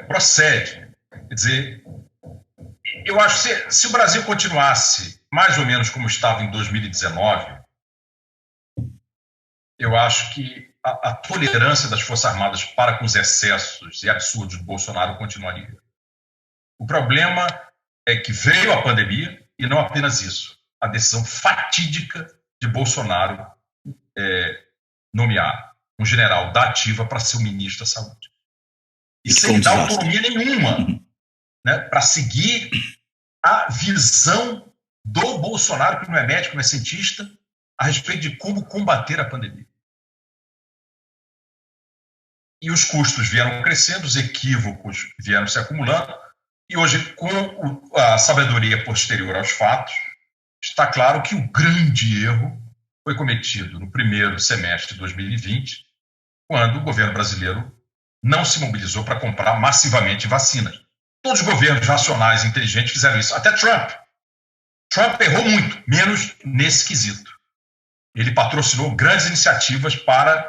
procede. Quer dizer, eu acho que se o Brasil continuasse mais ou menos como estava em 2019, eu acho que a tolerância das Forças Armadas para com os excessos e absurdos do Bolsonaro continuaria. O problema é que veio a pandemia e não apenas isso, a decisão fatídica de Bolsonaro nomear um general da ativa para ser o ministro da Saúde. E sem dar autonomia nenhuma, né, para seguir a visão do Bolsonaro, que não é médico, não é cientista, a respeito de como combater a pandemia. E os custos vieram crescendo, os equívocos vieram se acumulando, e hoje, com a sabedoria posterior aos fatos, está claro que o grande erro foi cometido no primeiro semestre de 2020, quando o governo brasileiro não se mobilizou para comprar massivamente vacinas. Todos os governos racionais e inteligentes fizeram isso, até Trump. Trump errou muito, menos nesse quesito. Ele patrocinou grandes iniciativas para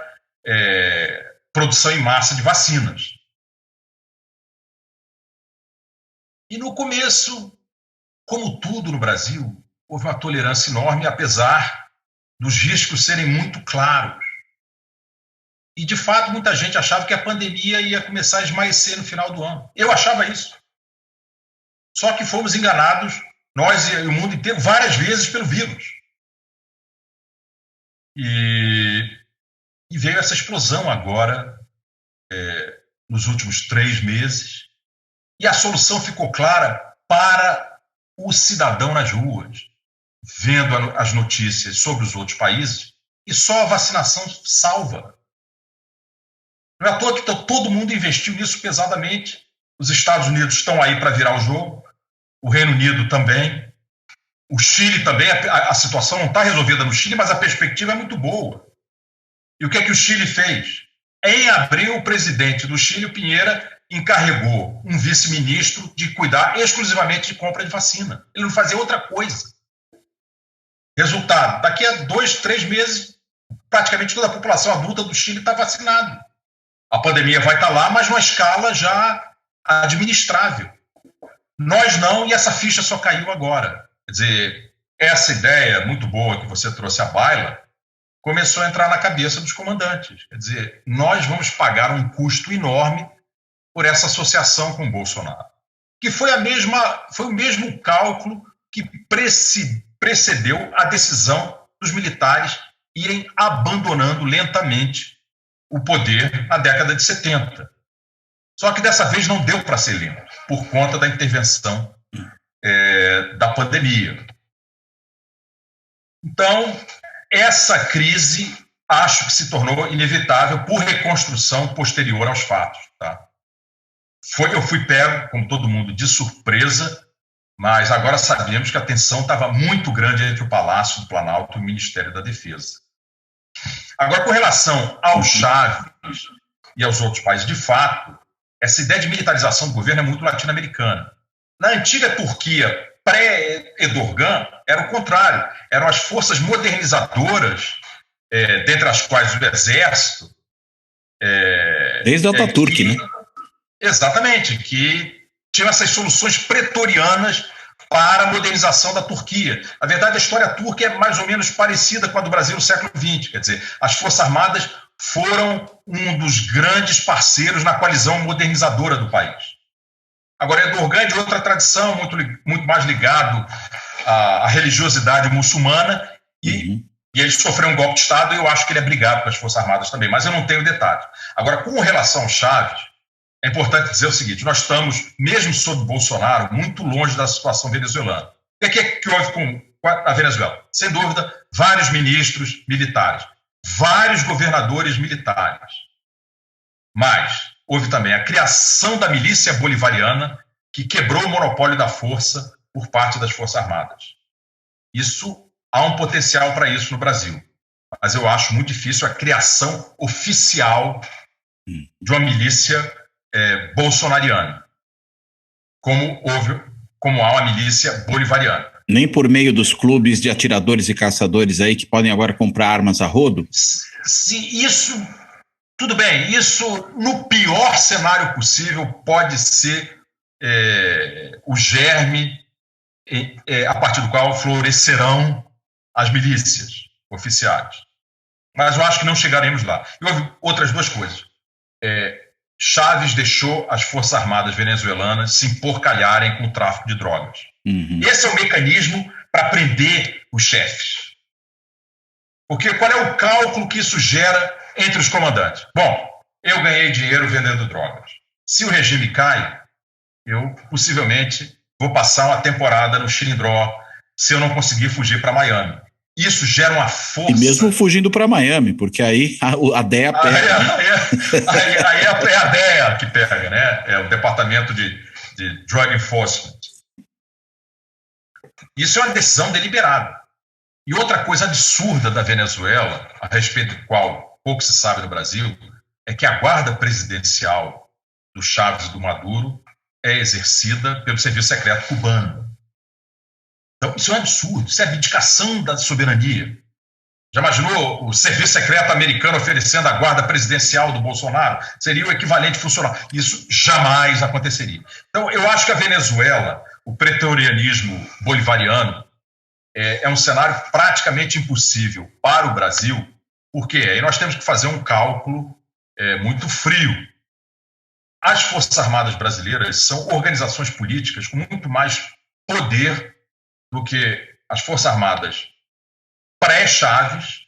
produção em massa de vacinas. E no começo, como tudo no Brasil, houve uma tolerância enorme, apesar dos riscos serem muito claros. E, de fato, muita gente achava que a pandemia ia começar a esmaecer no final do ano. Eu achava isso. Só que fomos enganados, nós e o mundo inteiro, várias vezes pelo vírus. E veio essa explosão agora, nos últimos 3 meses, e a solução ficou clara para o cidadão nas ruas, vendo as notícias sobre os outros países, e só a vacinação salva. Não é à toa que todo mundo investiu nisso pesadamente. Os Estados Unidos estão aí para virar o jogo, o Reino Unido também, o Chile também. A situação não está resolvida no Chile, mas a perspectiva é muito boa. E o que é que o Chile fez? Em abril, o presidente do Chile, o Piñera, encarregou um vice-ministro de cuidar exclusivamente de compra de vacina. Ele não fazia outra coisa. Resultado, daqui a 2, 3 meses, praticamente toda a população adulta do Chile está vacinada. A pandemia vai estar lá, mas numa escala já administrável. Nós não, e essa ficha só caiu agora. Quer dizer, essa ideia muito boa que você trouxe à baila começou a entrar na cabeça dos comandantes. Quer dizer, nós vamos pagar um custo enorme por essa associação com o Bolsonaro, que foi o mesmo cálculo que precedeu a decisão dos militares irem abandonando lentamente o poder na década de 70. Só que dessa vez não deu para ser limpo, por conta da intervenção da pandemia. Então, essa crise acho que se tornou inevitável por reconstrução posterior aos fatos. Tá? Eu fui pego, como todo mundo, de surpresa, mas agora sabemos que a tensão estava muito grande entre o Palácio do Planalto e o Ministério da Defesa. Agora, com relação ao Chaves e aos outros países, de fato, essa ideia de militarização do governo é muito latino-americana. Na antiga Turquia, pré-Erdogan, era o contrário. Eram as forças modernizadoras, dentre as quais o exército... Desde o Ataturk, né? Exatamente, que tinham essas soluções pretorianas para a modernização da Turquia. Na verdade, a história turca é mais ou menos parecida com a do Brasil no século XX. Quer dizer, as Forças Armadas foram um dos grandes parceiros na coalizão modernizadora do país. Agora, Erdogan é de outra tradição, muito mais ligado à religiosidade muçulmana, e ele sofreu um golpe de Estado, e eu acho que ele é brigado com as Forças Armadas também, mas eu não tenho detalhes. Agora, com relação ao Chaves, é importante dizer o seguinte: nós estamos, mesmo sob Bolsonaro, muito longe da situação venezuelana. O que é que houve com a Venezuela? Sem dúvida, vários ministros militares, vários governadores militares. Mas houve também a criação da milícia bolivariana, que quebrou o monopólio da força por parte das Forças Armadas. Há um potencial para isso no Brasil, mas eu acho muito difícil a criação oficial de uma milícia bolsonariana, como há uma milícia bolivariana. Nem por meio dos clubes de atiradores e caçadores aí que podem agora comprar armas a rodo? Sim, isso, tudo bem, isso no pior cenário possível pode ser o germe a partir do qual florescerão as milícias oficiais. Mas eu acho que não chegaremos lá. E houve outras duas coisas. Chaves deixou as Forças Armadas venezuelanas se emporcalharem com o tráfico de drogas. Esse é o mecanismo para prender os chefes. Porque qual é o cálculo que isso gera entre os comandantes? Bom, eu ganhei dinheiro vendendo drogas. Se o regime cai, eu possivelmente vou passar uma temporada no Chilindró se eu não conseguir fugir para Miami. Isso gera uma força... E mesmo fugindo para Miami, porque aí a DEA pega. Aí é a DEA que pega, né? É o Departamento de Drug Enforcement. Isso é uma decisão deliberada. E outra coisa absurda da Venezuela, a respeito do qual pouco se sabe no Brasil, é que a guarda presidencial do Chaves e do Maduro é exercida pelo Serviço Secreto cubano. Então, isso é um absurdo, isso é abdicação da soberania. Já imaginou o Serviço Secreto americano oferecendo a guarda presidencial do Bolsonaro? Seria o equivalente funcional. Isso jamais aconteceria. Então, eu acho que a Venezuela, o pretorianismo bolivariano, é um cenário praticamente impossível para o Brasil, porque aí nós temos que fazer um cálculo muito frio. As Forças Armadas brasileiras são organizações políticas com muito mais poder do que as Forças Armadas pré-Chaves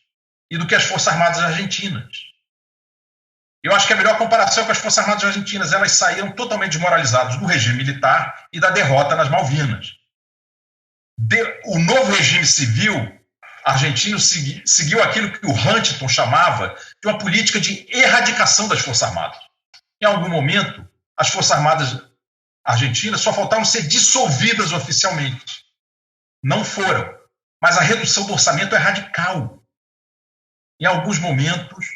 e do que as Forças Armadas argentinas. Eu acho que a melhor comparação com as Forças Armadas argentinas, elas saíram totalmente desmoralizadas do regime militar e da derrota nas Malvinas. O novo regime civil argentino seguiu aquilo que o Huntington chamava de uma política de erradicação das Forças Armadas. Em algum momento, as Forças Armadas argentinas só faltavam ser dissolvidas oficialmente. Não foram. Mas a redução do orçamento é radical. Em alguns momentos,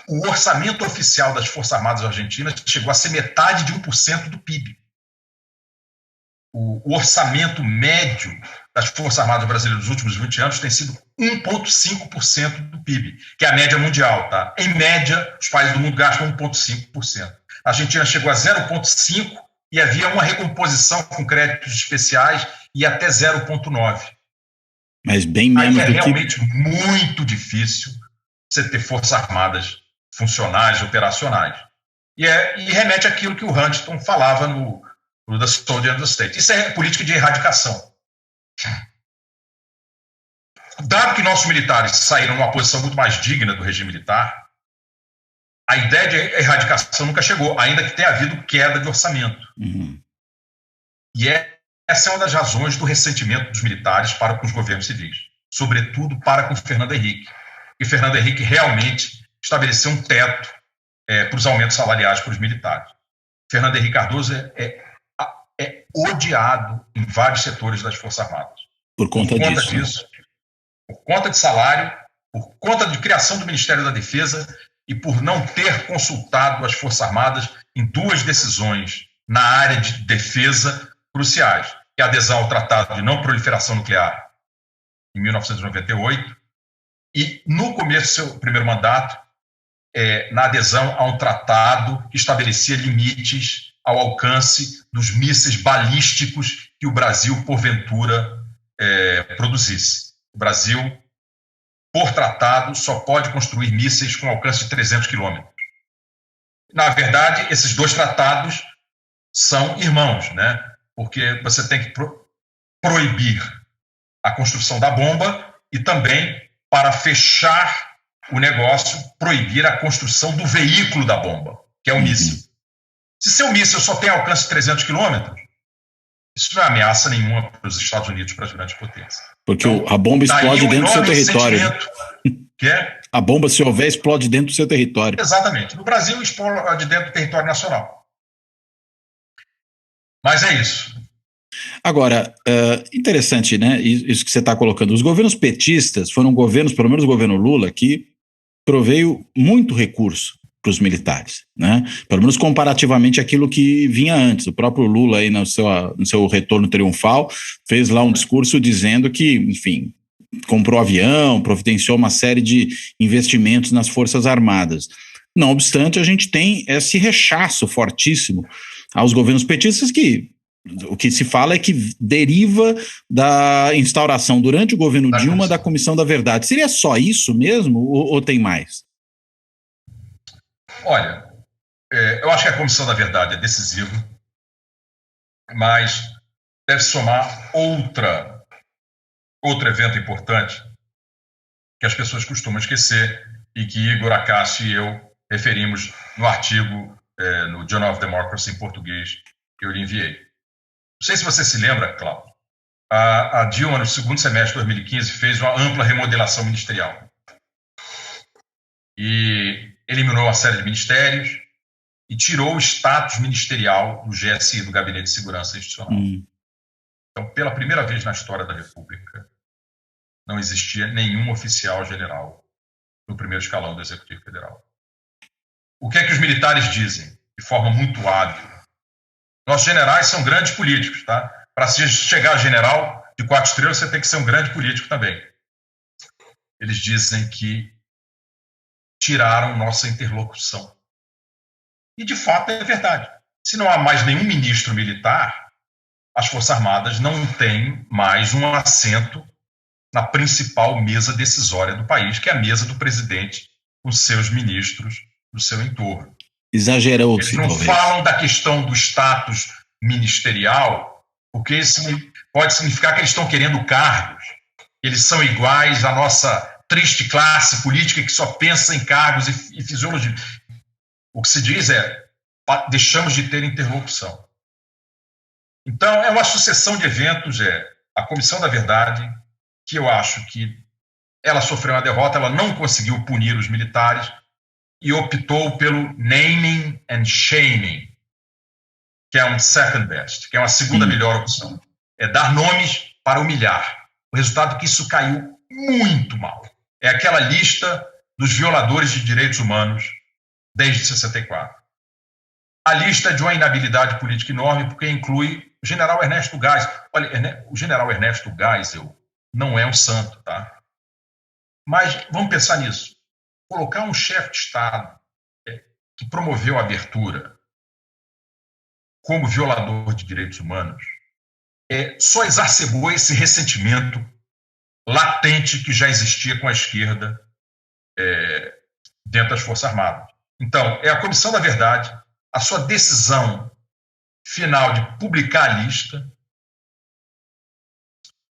o orçamento oficial das Forças Armadas argentinas chegou a ser metade de 1% do PIB. O orçamento médio das Forças Armadas brasileiras nos últimos 20 anos tem sido 1,5% do PIB, que é a média mundial. Tá? Em média, os países do mundo gastam 1,5%. A Argentina chegou a 0,5% e havia uma recomposição com créditos especiais e até 0,9%. Mas bem menos aí do que... realmente muito difícil você ter Forças Armadas funcionais, operacionais. E remete àquilo que o Huntington falava no The Soldier and the State. Isso é política de erradicação. Dado que nossos militares saíram numa posição muito mais digna do regime militar, a ideia de erradicação nunca chegou, ainda que tenha havido queda de orçamento. E essa é uma das razões do ressentimento dos militares para com os governos civis, sobretudo para com Fernando Henrique. E Fernando Henrique realmente estabeleceu um teto para os aumentos salariais para os militares. Fernando Henrique Cardoso é odiado em vários setores das Forças Armadas. Por conta disso, por conta de salário, por conta de criação do Ministério da Defesa e por não ter consultado as Forças Armadas em duas decisões na área de defesa cruciais, que é a adesão ao Tratado de Não Proliferação Nuclear em 1998 e, no começo do seu primeiro mandato, na adesão a um tratado que estabelecia limites ao alcance dos mísseis balísticos que o Brasil, porventura, produzisse. O Brasil, por tratado, só pode construir mísseis com alcance de 300 quilômetros. Na verdade, esses dois tratados são irmãos, né? Porque você tem que proibir a construção da bomba e também, para fechar o negócio, proibir a construção do veículo da bomba, que é o míssil. Se seu míssil só tem alcance de 300 quilômetros, isso não é ameaça nenhuma para os Estados Unidos, para as grandes potências. Porque então, a bomba explode dentro do seu território. A bomba, se houver, explode dentro do seu território. Exatamente. No Brasil, explode dentro do território nacional. Mas é isso. Agora, interessante, né? Isso que você está colocando. Os governos petistas foram governos, pelo menos o governo Lula, que proveio muito recurso para os militares, né? Pelo menos comparativamente àquilo que vinha antes. O próprio Lula, aí no seu retorno triunfal, fez lá um discurso dizendo que, enfim, comprou avião, providenciou uma série de investimentos nas Forças Armadas. Não obstante, a gente tem esse rechaço fortíssimo aos governos petistas que o que se fala é que deriva da instauração durante o governo Dilma da Comissão da Verdade. Seria só isso mesmo ou tem mais? Olha, eu acho que a Comissão da Verdade é decisiva, mas deve somar outro evento importante que as pessoas costumam esquecer e que Igor Acácio e eu referimos no artigo no Journal of Democracy em português que eu lhe enviei. Não sei se você se lembra, Cláudio, a Dilma, no segundo semestre de 2015, fez uma ampla remodelação ministerial. E eliminou uma série de ministérios e tirou o status ministerial do GSI, do Gabinete de Segurança Institucional. Então, pela primeira vez na história da República, não existia nenhum oficial general no primeiro escalão do Executivo Federal. O que é que os militares dizem? De forma muito hábil. Nossos generais são grandes políticos, tá? Para se chegar a general de 4 estrelas, você tem que ser um grande político também. Eles dizem que tiraram nossa interlocução. E, de fato, é verdade. Se não há mais nenhum ministro militar, as Forças Armadas não têm mais um assento na principal mesa decisória do país, que é a mesa do presidente com seus ministros do seu entorno. Exagerou-se. Eles não falam da questão do status ministerial, porque isso pode significar que eles estão querendo cargos. Eles são iguais à nossa triste classe política que só pensa em cargos e fisiologia. O que se diz é, deixamos de ter interlocução. Então, é uma sucessão de eventos, a Comissão da Verdade, que eu acho que ela sofreu uma derrota, ela não conseguiu punir os militares e optou pelo naming and shaming, que é um second best, que é uma segunda melhor opção. É dar nomes para humilhar. O resultado é que isso caiu muito mal. É aquela lista dos violadores de direitos humanos desde 64. A lista é de uma inabilidade política enorme, porque inclui o general Ernesto Geisel. Olha, o general Ernesto Geisel não é um santo, tá? Mas vamos pensar nisso. Colocar um chefe de Estado que promoveu a abertura como violador de direitos humanos só exacerbou esse ressentimento latente que já existia com a esquerda dentro das Forças Armadas. Então, é a Comissão da Verdade, a sua decisão final de publicar a lista,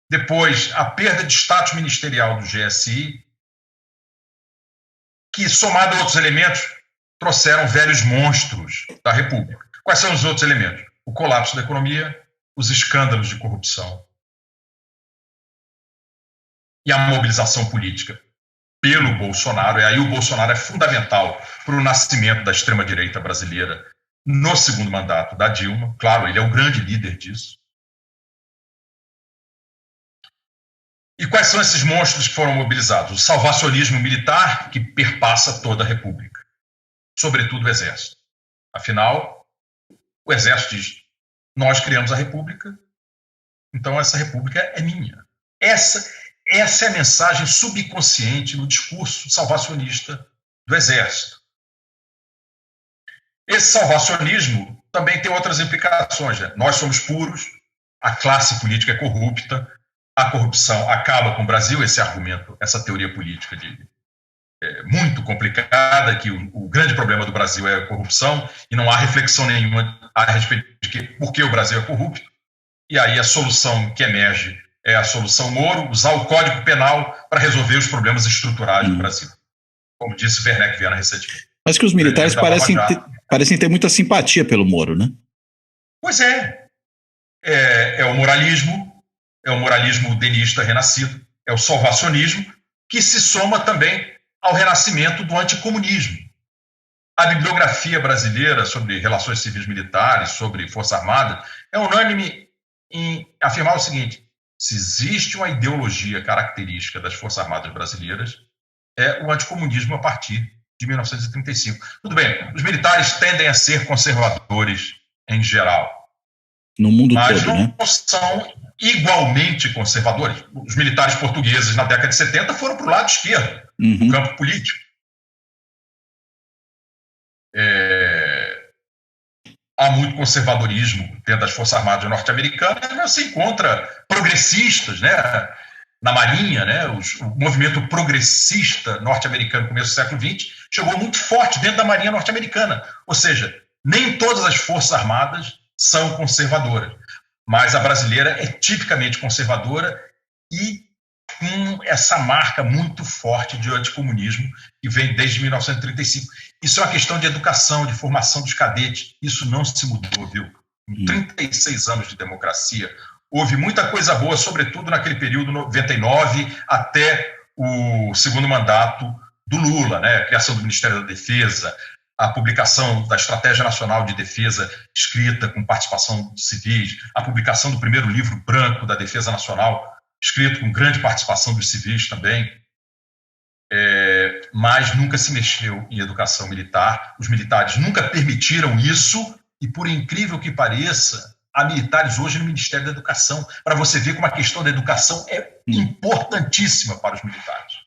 depois a perda de status ministerial do GSI, que, somado a outros elementos, trouxeram velhos monstros da República. Quais são os outros elementos? O colapso da economia, os escândalos de corrupção e a mobilização política pelo Bolsonaro. E aí o Bolsonaro é fundamental para o nascimento da extrema-direita brasileira no segundo mandato da Dilma. Claro, ele é o grande líder disso. E quais são esses monstros que foram mobilizados? O salvacionismo militar, que perpassa toda a República, sobretudo o Exército. Afinal, o Exército diz: nós criamos a República, então essa República é minha. Essa é a mensagem subconsciente no discurso salvacionista do Exército. Esse salvacionismo também tem outras implicações, né? Nós somos puros, a classe política é corrupta, a corrupção acaba com o Brasil. Esse argumento, essa teoria política muito complicada, que o grande problema do Brasil é a corrupção, e não há reflexão nenhuma a respeito de por que o Brasil é corrupto. E aí a solução que emerge é a solução Moro, usar o Código Penal para resolver os problemas estruturais do Brasil, como disse Werneck Viana recentemente. Mas que os militares parecem ter muita simpatia pelo Moro, né? Pois é. É o moralismo denista renascido, é o salvacionismo, que se soma também ao renascimento do anticomunismo. A bibliografia brasileira sobre relações civis militares, sobre Força Armada, é unânime em afirmar o seguinte: se existe uma ideologia característica das Forças Armadas brasileiras, é o anticomunismo a partir de 1935. Tudo bem, os militares tendem a ser conservadores em geral, no mundo mas todo, não né? são igualmente conservadores. Os militares portugueses na década de 70 foram para o lado esquerdo, no campo político. Há muito conservadorismo dentro das Forças Armadas norte-americanas, mas você encontra progressistas, né, na Marinha, né, o movimento progressista norte-americano no começo do século XX chegou muito forte dentro da Marinha norte-americana. Ou seja, nem todas as Forças Armadas são conservadoras, mas a brasileira é tipicamente conservadora e com essa marca muito forte de anticomunismo que vem desde 1935. Isso é uma questão de educação, de formação dos cadetes. Isso não se mudou, viu? Em 36 anos de democracia, houve muita coisa boa, sobretudo naquele período 99 até o segundo mandato do Lula, né? A criação do Ministério da Defesa, a publicação da Estratégia Nacional de Defesa escrita com participação de civis, a publicação do primeiro livro branco da Defesa Nacional, escrito com grande participação dos civis também, mas nunca se mexeu em educação militar. Os militares nunca permitiram isso e, por incrível que pareça, há militares hoje no Ministério da Educação, para você ver como a questão da educação é importantíssima para os militares.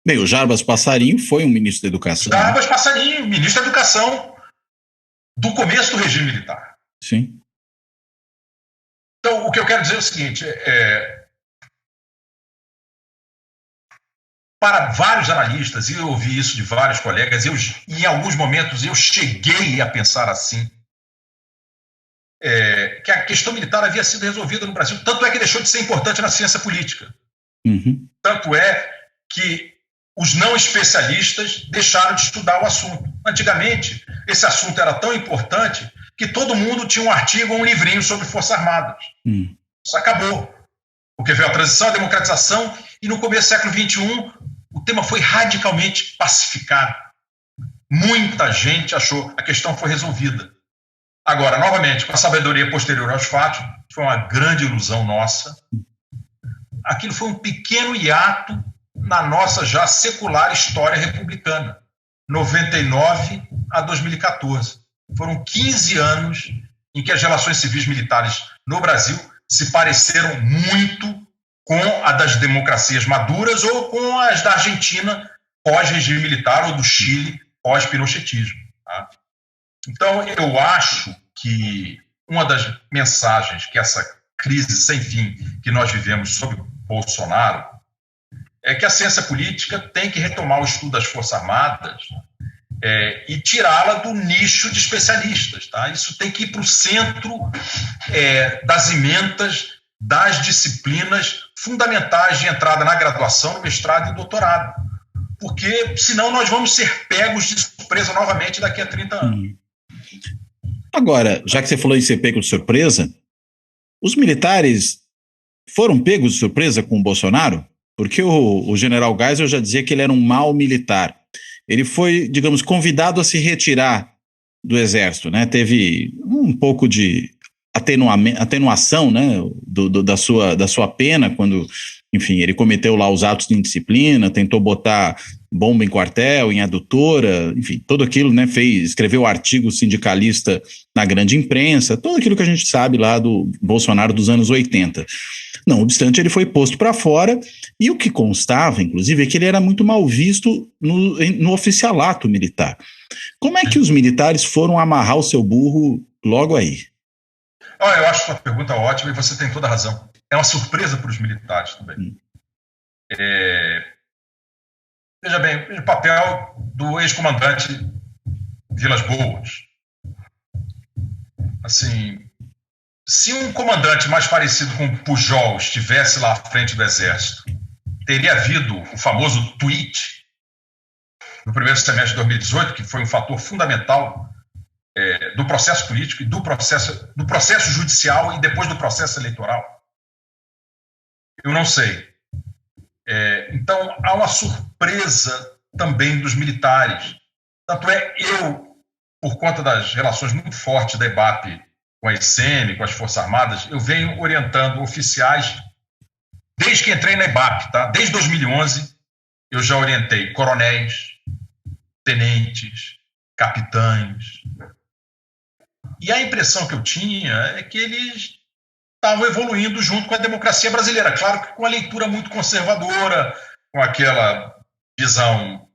Bem, o Jarbas Passarinho foi um ministro da Educação. Jarbas Passarinho, ministro da Educação do começo do regime militar. Sim. Então, o que eu quero dizer é o seguinte, para vários analistas, e eu ouvi isso de vários colegas, e em alguns momentos eu cheguei a pensar assim, que a questão militar havia sido resolvida no Brasil, tanto é que deixou de ser importante na ciência política. Tanto é que os não especialistas deixaram de estudar o assunto. Antigamente, esse assunto era tão importante que todo mundo tinha um artigo ou um livrinho sobre Forças Armadas. Isso acabou. Porque veio a transição, a democratização, e no começo do século XXI, o tema foi radicalmente pacificado. Muita gente achou a questão foi resolvida. Agora, novamente, com a sabedoria posterior aos fatos, foi uma grande ilusão nossa. Aquilo foi um pequeno hiato na nossa já secular história republicana, 99 a 2014. Foram 15 anos em que as relações civis militares no Brasil se pareceram muito com a das democracias maduras ou com as da Argentina pós-regime militar ou do Chile pós-pinochetismo. Tá? Então, eu acho que uma das mensagens que essa crise sem fim que nós vivemos sob Bolsonaro é que a ciência política tem que retomar o estudo das Forças Armadas e tirá-la do nicho de especialistas. Tá? Isso tem que ir para o centro das emendas das disciplinas fundamentais de entrada na graduação, no mestrado e doutorado. porque senão nós vamos ser pegos de surpresa novamente daqui a 30 anos. Agora, já que você falou em ser pego de surpresa, os militares foram pegos de surpresa com o Bolsonaro? Porque o general Geisel já dizia que ele era um mau militar. Ele foi, digamos, convidado a se retirar do exército, né? Teve um pouco de atenuação, né, da sua pena quando, enfim, ele cometeu lá os atos de indisciplina, tentou botar bomba em quartel, em adutora, enfim, tudo aquilo, né, escreveu artigo sindicalista na grande imprensa, tudo aquilo que a gente sabe lá do Bolsonaro dos anos 80. Não obstante, ele foi posto para fora, e o que constava, inclusive, é que ele era muito mal visto no oficialato militar. Como é que os militares foram amarrar o seu burro logo aí? Eu acho sua pergunta ótima e você tem toda a razão. É uma surpresa para os militares também. Veja bem, o papel do ex-comandante Vilas Boas. Assim, se um comandante mais parecido com o Pujol estivesse lá à frente do Exército, teria havido o famoso tweet no primeiro semestre de 2018, que foi um fator fundamental do processo político e do processo judicial e depois do processo eleitoral? Eu não sei. Então, há uma surpresa também dos militares. Tanto eu, por conta das relações muito fortes da IBAP com a ICM, com as Forças Armadas, eu venho orientando oficiais desde que entrei na IBAP, tá? Desde 2011, eu já orientei coronéis, tenentes, capitães. E a impressão que eu tinha é que eles estavam evoluindo junto com a democracia brasileira. Claro que com a leitura muito conservadora, com aquela visão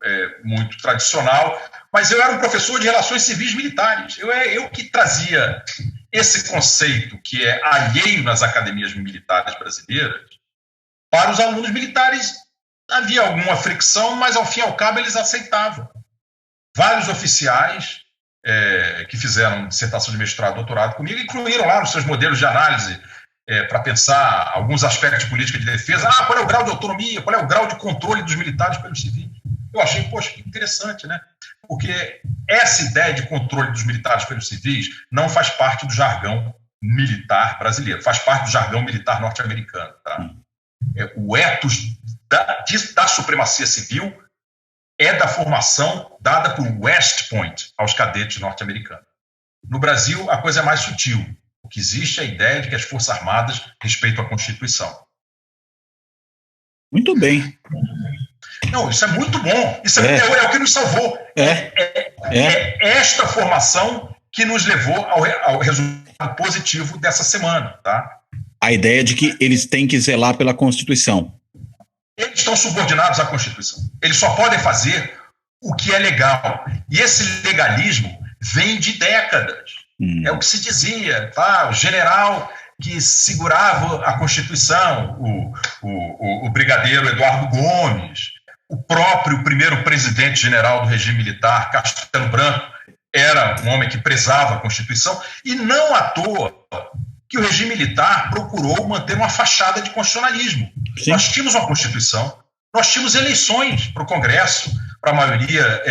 muito tradicional, mas eu era um professor de relações civis militares. Eu que trazia esse conceito que é alheio nas academias militares brasileiras para os alunos militares. Havia alguma fricção, mas ao fim e ao cabo eles aceitavam. Vários oficiais que fizeram dissertação de mestrado, doutorado comigo, incluíram lá nos seus modelos de análise para pensar alguns aspectos de política de defesa. Qual é o grau de autonomia, qual é o grau de controle dos militares pelos civis? Eu achei, poxa, que interessante, né? Porque essa ideia de controle dos militares pelos civis não faz parte do jargão militar brasileiro, faz parte do jargão militar norte-americano. Tá? O ethos da supremacia civil é da formação dada por West Point aos cadetes norte-americanos. No Brasil, a coisa é mais sutil. O que existe é a ideia de que as Forças Armadas respeitam a Constituição. Muito bem. Não, isso é muito bom. Isso é o que nos salvou. É esta formação que nos levou ao resultado positivo dessa semana. Tá? A ideia de que eles têm que zelar pela Constituição. Eles estão subordinados à Constituição. Eles só podem fazer o que é legal. E esse legalismo vem de décadas. É o que se dizia. Tá? O general que segurava a Constituição, o brigadeiro Eduardo Gomes, o próprio primeiro presidente general do regime militar, Castelo Branco, era um homem que prezava a Constituição. E não à toa que o regime militar procurou manter uma fachada de constitucionalismo. Sim. Nós tínhamos uma Constituição, nós tínhamos eleições para o Congresso, para a maioria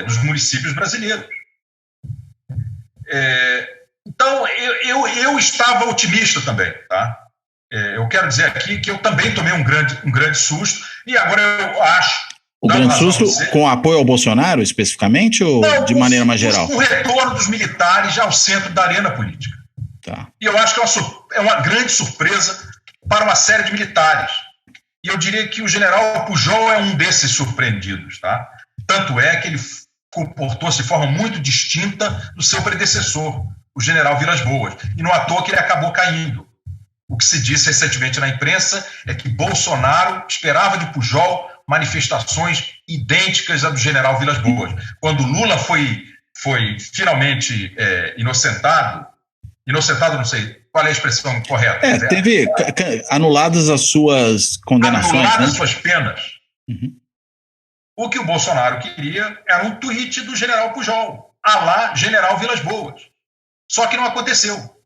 dos municípios brasileiros. Então, eu estava otimista também. Tá? Eu quero dizer aqui que eu também tomei um grande susto, e agora eu acho... O grande susto com apoio ao Bolsonaro, especificamente, ou não, de maneira mais geral? Com o retorno dos militares já ao centro da arena política. Tá. E eu acho que é uma grande surpresa para uma série de militares. E eu diria que o general Pujol é um desses surpreendidos. Tá? Tanto é que ele comportou-se de forma muito distinta do seu predecessor, o general Vilas Boas. E não à toa que ele acabou caindo. O que se disse recentemente na imprensa é que Bolsonaro esperava de Pujol manifestações idênticas à do general Vilas Boas. Quando Lula foi finalmente inocentado, não sei qual é a expressão correta. Teve anuladas as suas condenações. Anuladas né? as suas penas. Uhum. O que o Bolsonaro queria era um tweet do general Pujol, à lá general Vilas Boas. Só que não aconteceu.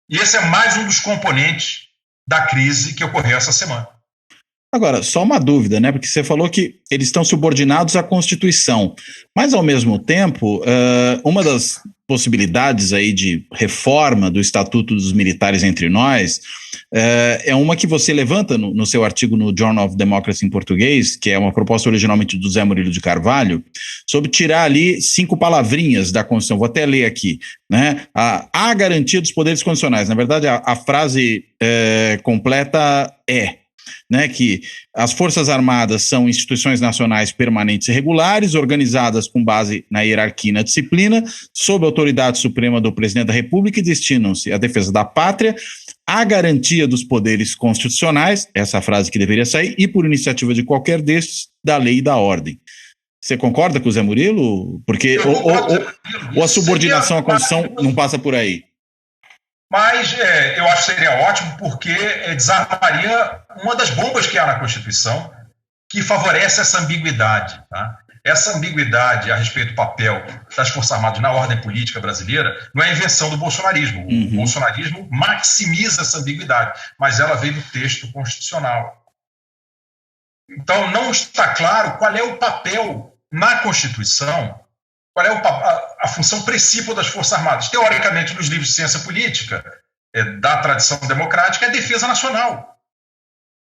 E esse é mais um dos componentes da crise que ocorreu essa semana. Agora, só uma dúvida, né? Porque você falou que eles estão subordinados à Constituição, mas, ao mesmo tempo, uma das possibilidades aí de reforma do Estatuto dos Militares entre nós é uma que você levanta no seu artigo no Journal of Democracy em português, que é uma proposta originalmente do Zé Murilo de Carvalho, sobre tirar ali 5 palavrinhas da Constituição. Vou até ler aqui, né? A garantia dos poderes constitucionais. Na verdade, a frase completa né, que as Forças Armadas são instituições nacionais permanentes e regulares, organizadas com base na hierarquia e na disciplina, sob a autoridade suprema do Presidente da República e destinam-se à defesa da pátria, à garantia dos poderes constitucionais, essa frase que deveria sair, e por iniciativa de qualquer destes, da lei e da ordem. Você concorda com o Zé Murilo? Porque ou a subordinação à Constituição não passa por aí? Mas eu acho que seria ótimo porque desarmaria uma das bombas que há na Constituição que favorece essa ambiguidade. Tá? Essa ambiguidade a respeito do papel das Forças Armadas na ordem política brasileira não é invenção do bolsonarismo. O bolsonarismo maximiza essa ambiguidade, mas ela veio do texto constitucional. Então não está claro qual é o papel na Constituição, qual é a função principal das Forças Armadas. Teoricamente, nos livros de ciência política da tradição democrática, é defesa nacional.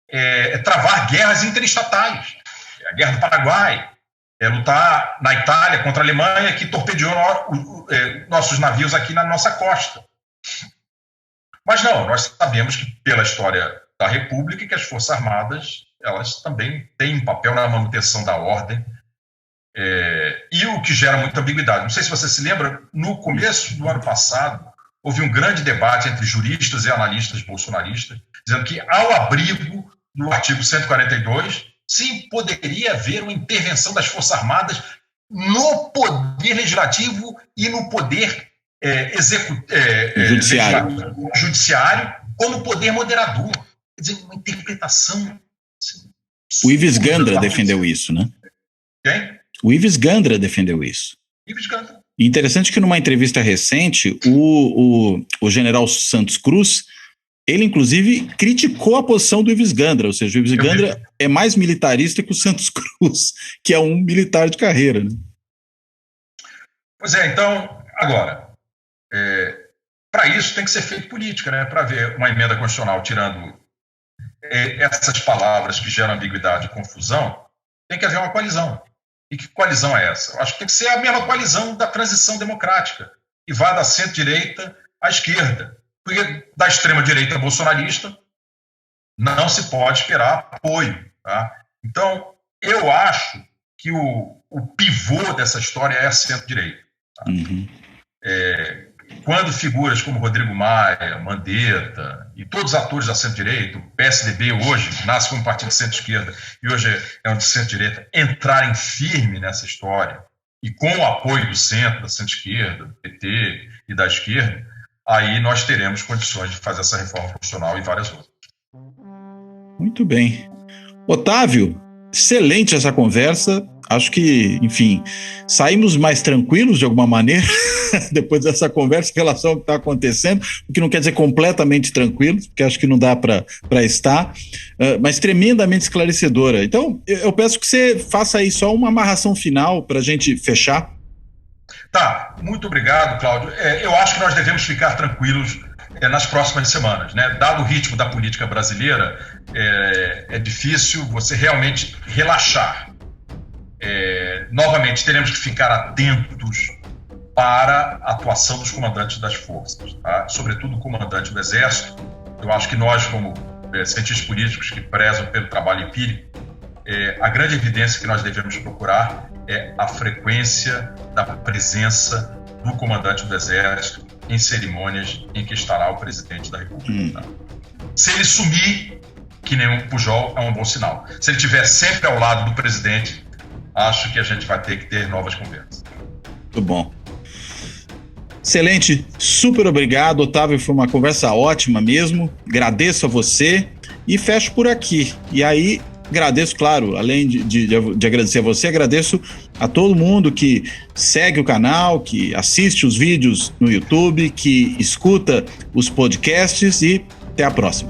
É travar guerras interestatais. A Guerra do Paraguai, lutar na Itália contra a Alemanha, que torpedeou nossos navios aqui na nossa costa. Mas não, nós sabemos que, pela história da República, que as Forças Armadas elas também têm um papel na manutenção da ordem, e o que gera muita ambiguidade. Não sei se você se lembra, no começo do ano passado, houve um grande debate entre juristas e analistas bolsonaristas, dizendo que, ao abrigo do artigo 142, sim, poderia haver uma intervenção das Forças Armadas no poder legislativo e no poder judiciário ou no poder moderador. Quer dizer, uma interpretação... Assim, o Ives Gandra defendeu isso, né? Quem? O Ives Gandra defendeu isso. Ives Gandra. Interessante que numa entrevista recente, o general Santos Cruz, ele inclusive criticou a posição do Ives Gandra, ou seja, o Ives Gandra é mais militarista que o Santos Cruz, que é um militar de carreira. Né? Pois é, então, agora, para isso tem que ser feita política, né? Para ver uma emenda constitucional tirando essas palavras que geram ambiguidade e confusão, tem que haver uma coalizão. E que coalizão é essa? Eu acho que tem que ser a mesma coalizão da transição democrática, que vá da centro-direita à esquerda. Porque da extrema-direita bolsonarista não se pode esperar apoio. Tá? Então, eu acho que o pivô dessa história é a centro-direita. Tá? Quando figuras como Rodrigo Maia, Mandetta e todos os atores da centro-direita, o PSDB hoje, que nasce como um partido de centro-esquerda e hoje é um de centro-direita, entrarem firme nessa história e com o apoio do centro, da centro-esquerda, do PT e da esquerda, aí nós teremos condições de fazer essa reforma constitucional e várias outras. Muito bem. Otávio, excelente essa conversa. Acho que, enfim, saímos mais tranquilos de alguma maneira depois dessa conversa em relação ao que está acontecendo, o que não quer dizer completamente tranquilos, porque acho que não dá para estar, mas tremendamente esclarecedora. Então, eu peço que você faça aí só uma amarração final para a gente fechar. Tá, muito obrigado, Cláudio. Eu acho que nós devemos ficar tranquilos nas próximas semanas, né? Dado o ritmo da política brasileira, é difícil você realmente relaxar. Novamente, teremos que ficar atentos para a atuação dos comandantes das forças, tá? Sobretudo o comandante do Exército. Eu acho que nós, como cientistas políticos que prezam pelo trabalho empírico, a grande evidência que nós devemos procurar é a frequência da presença do comandante do Exército em cerimônias em que estará o presidente da República. Tá? Se ele sumir, que nem um Pujol, é um bom sinal. Se ele estiver sempre ao lado do presidente, acho que a gente vai ter que ter novas conversas. Muito bom. Excelente, super obrigado, Otávio, foi uma conversa ótima mesmo, agradeço a você e fecho por aqui. E aí, agradeço, claro, além de agradecer a você, agradeço a todo mundo que segue o canal, que assiste os vídeos no YouTube, que escuta os podcasts e até a próxima.